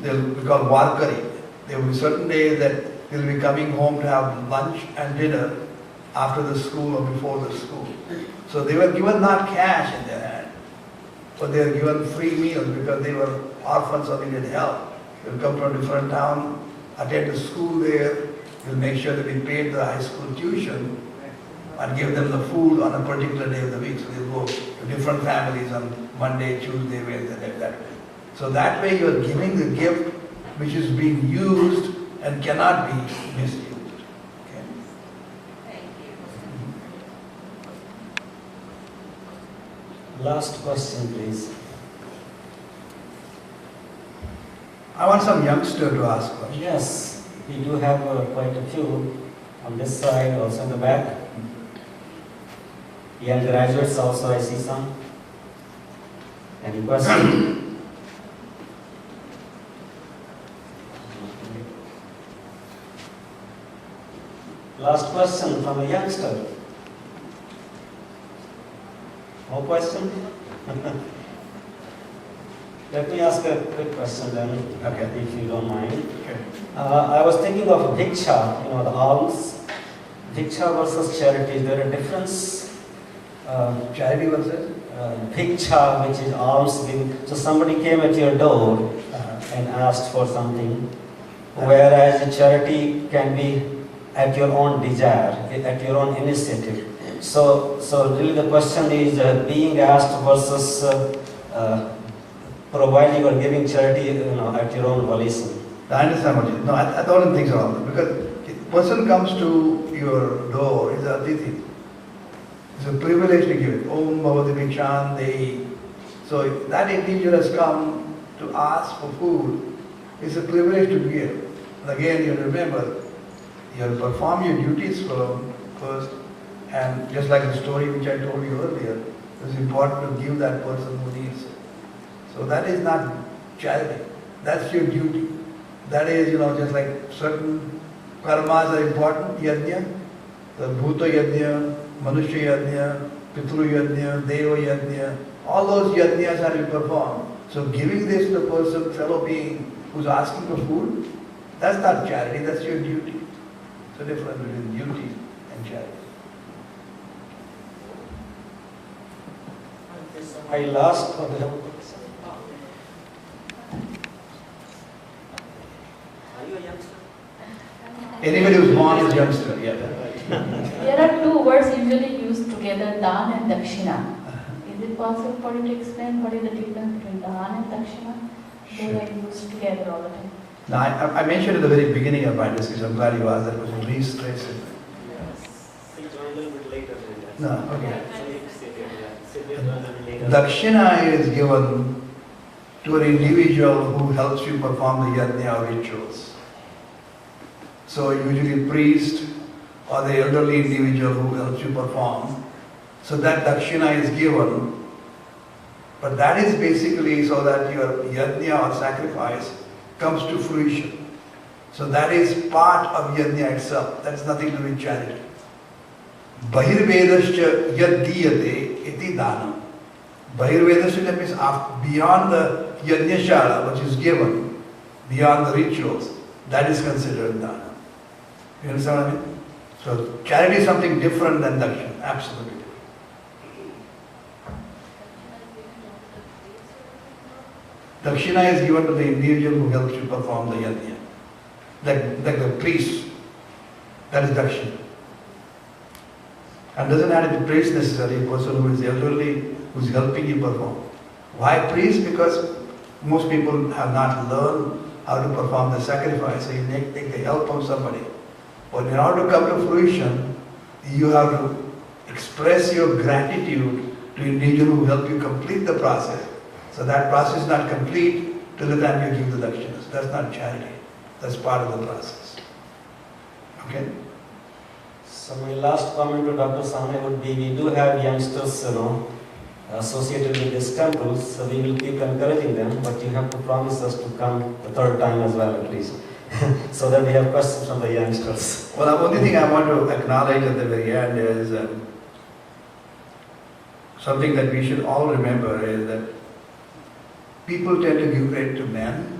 warkari. There will be certain days that they'll be coming home to have lunch and dinner after the school or before the school. So they were given not cash in their hand, but they were given free meals because they were orphans or needed help. They'll come from a different town, attend the school there, we'll make sure that we paid the high school tuition and give them the food on a particular day of the week. So they'll go to different families on Monday, Tuesday, Wednesday, that way. So that way you're giving the gift which is being used and cannot be misused. Okay? Thank you. Last question, please. I want some youngster to ask questions. Yes, we do have quite a few on this side, also in the back. Young graduates also, I see some. Any questions? Last question from a youngster. No question? Let me ask a quick question then, Okay. if you don't mind. Okay. I was thinking of Bhiksha, the alms. Bhiksha versus charity, is there a difference? Charity versus? Bhiksha, which is alms giving. So somebody came at your door and asked for something, whereas charity can be at your own desire, at your own initiative. So really the question is being asked versus providing or giving charity, at your own volition. I understand what you. No, I don't think so. Because the person comes to your door is a atithi. It's a privilege to give it. Om Bhavati Bhikshan Dehi. So that individual has come to ask for food. It's a privilege to give. And again, you remember, you have to perform your duties first, and just like the story which I told you earlier, it's important to give that person who needs it. So that is not charity. That's your duty. That is, just like certain karmas are important, yajna, the bhuta yajna, manushya yajna, pitru yajna, deva yajna, all those yajnas are to be performed. So giving this to the person, fellow being who's asking for food, that's not charity, that's your duty. It's a difference between duty and charity. My last Anybody who's born is youngster, yeah. There are two words usually used together, dan and dakshina. Is it possible for you to explain what is the difference between dan and dakshina? They are used together all the time. Now, I mentioned at the very beginning of my discussion, I'm glad you asked that question, please trace it. He joined a little bit later than that. No, okay. Later. Dakshina is given to an individual who helps you perform the yajna or rituals. So usually priest or the elderly individual who helps you perform. So that dakshina is given, but that is basically so that your yajna or sacrifice comes to fruition. So that is part of yajna itself. That's nothing to do with charity. Bahirvedascha yad diyate iti dhanam. Bahirvedascha means beyond the yajna which is given, beyond the rituals, that is considered dhanam. You understand what I mean? So charity is something different than dakshina, absolutely. Dakshina is given to the individual who helps you perform the yajna. Like the priest, that is dakshina. And doesn't have to be priest necessarily, a person who is elderly, who is helping you perform. Why priest? Because most people have not learned how to perform the sacrifice, so you take the help of somebody. But in order to come to fruition, you have to express your gratitude to individuals who help you complete the process. So that process is not complete till the time you give the dakshinas. That's not charity. That's part of the process. Okay? So my last comment to Dr. Sahni would be, we do have youngsters, associated with these temples, so we will keep encouraging them, but you have to promise us to come the third time as well at least, so that we have questions from the youngsters. Well, the only thing I want to acknowledge at the very end is something that we should all remember is that people tend to give credit to men.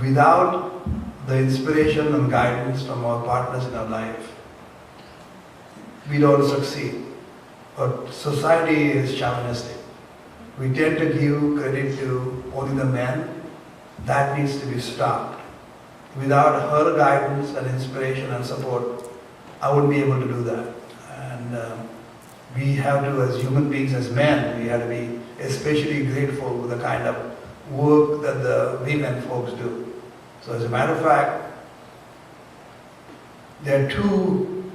Without the inspiration and guidance from our partners in our life, we don't succeed. But society is chauvinistic. We tend to give credit to only the men. That needs to be stopped. Without her guidance and inspiration and support, I wouldn't be able to do that. And we have to, as human beings, as men, we have to be especially grateful for the kind of work that the women folks do. So as a matter of fact, there are two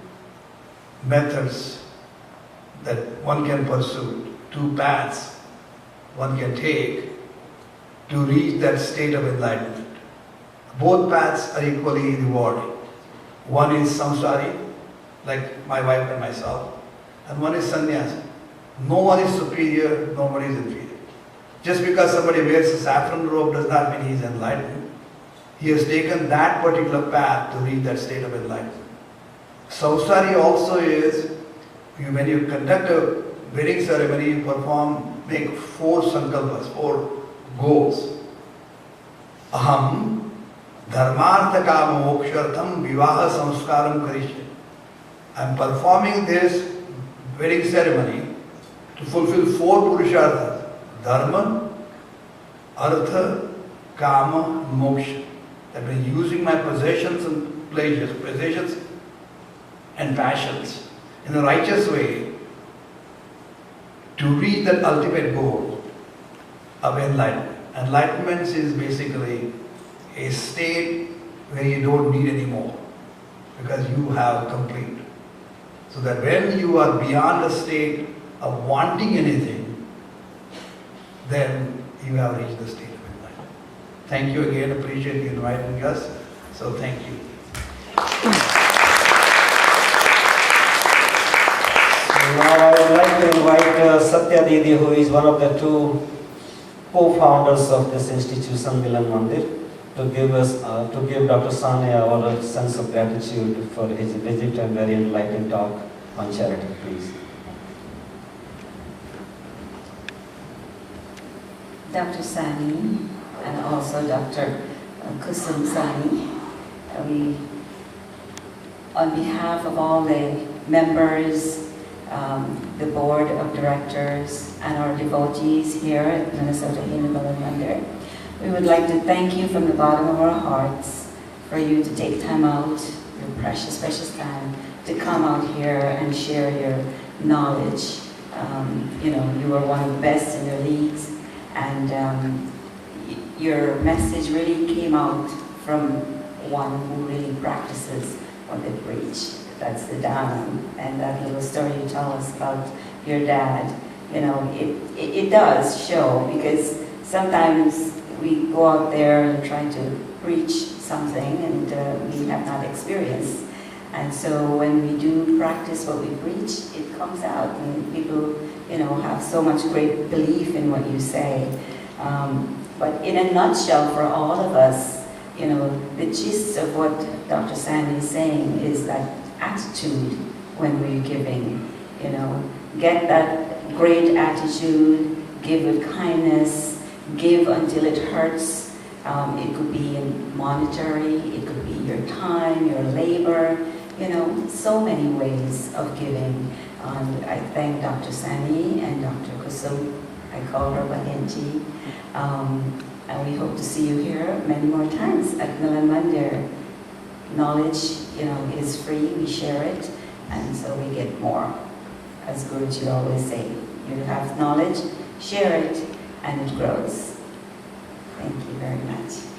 methods that one can pursue, two paths one can take to reach that state of enlightenment. Both paths are equally rewarding. One is samsari, like my wife and myself, and one is sannyasi. No one is superior, nobody is inferior. Just because somebody wears a saffron robe does not mean he is enlightened. He has taken that particular path to reach that state of enlightenment. Samsari also is, when you conduct a wedding ceremony, you make 4 sankalpas, 4 goals. Aham dharmartha kama mokshartham vivaha samskaram karishya. I am performing this wedding ceremony to fulfill 4 purusharthas: dharma, artha, kama, moksha. That means using my possessions and pleasures, possessions and passions in a righteous way to reach that ultimate goal of enlightenment. Enlightenment is basically a state where you don't need any more because you have complete. So that when you are beyond the state of wanting anything, then you have reached the state of enlightenment. Thank you again, appreciate you inviting us, so thank you. Now I would like to invite Satya Didi, who is one of the two co-founders of this institution, Milan Mandir, to give Dr. Sane our sense of gratitude for his visit and very enlightening talk on charity, please. Dr. Sani and also Dr. Kusum Sani, we, on behalf of all the members, the board of directors, and our devotees here at Minnesota Hindu Milan Mandir, we would like to thank you from the bottom of our hearts for you to take time out, your precious, precious time, to come out here and share your knowledge. You are one of the best in your leagues, and your message really came out from one who really practices what they preach. That's the Dana, and that little story you tell us about your dad, it does show, because sometimes we go out there and try to preach something and we have not experienced. And so when we do practice what we preach, it comes out, and people, have so much great belief in what you say. But in a nutshell, for all of us, the gist of what Dr. Sandy is saying is that attitude when we're giving, get that great attitude, give with kindness, give until it hurts. It could be in monetary, it could be your time, your labor, so many ways of giving. And I thank Dr. Sani and Dr. Kusum, I call her Bahenji, and we hope to see you here many more times at Milan Mandir. Knowledge, is free, we share it, and so we get more. As Guruji always say, you have knowledge, share it, and it grows. Thank you very much.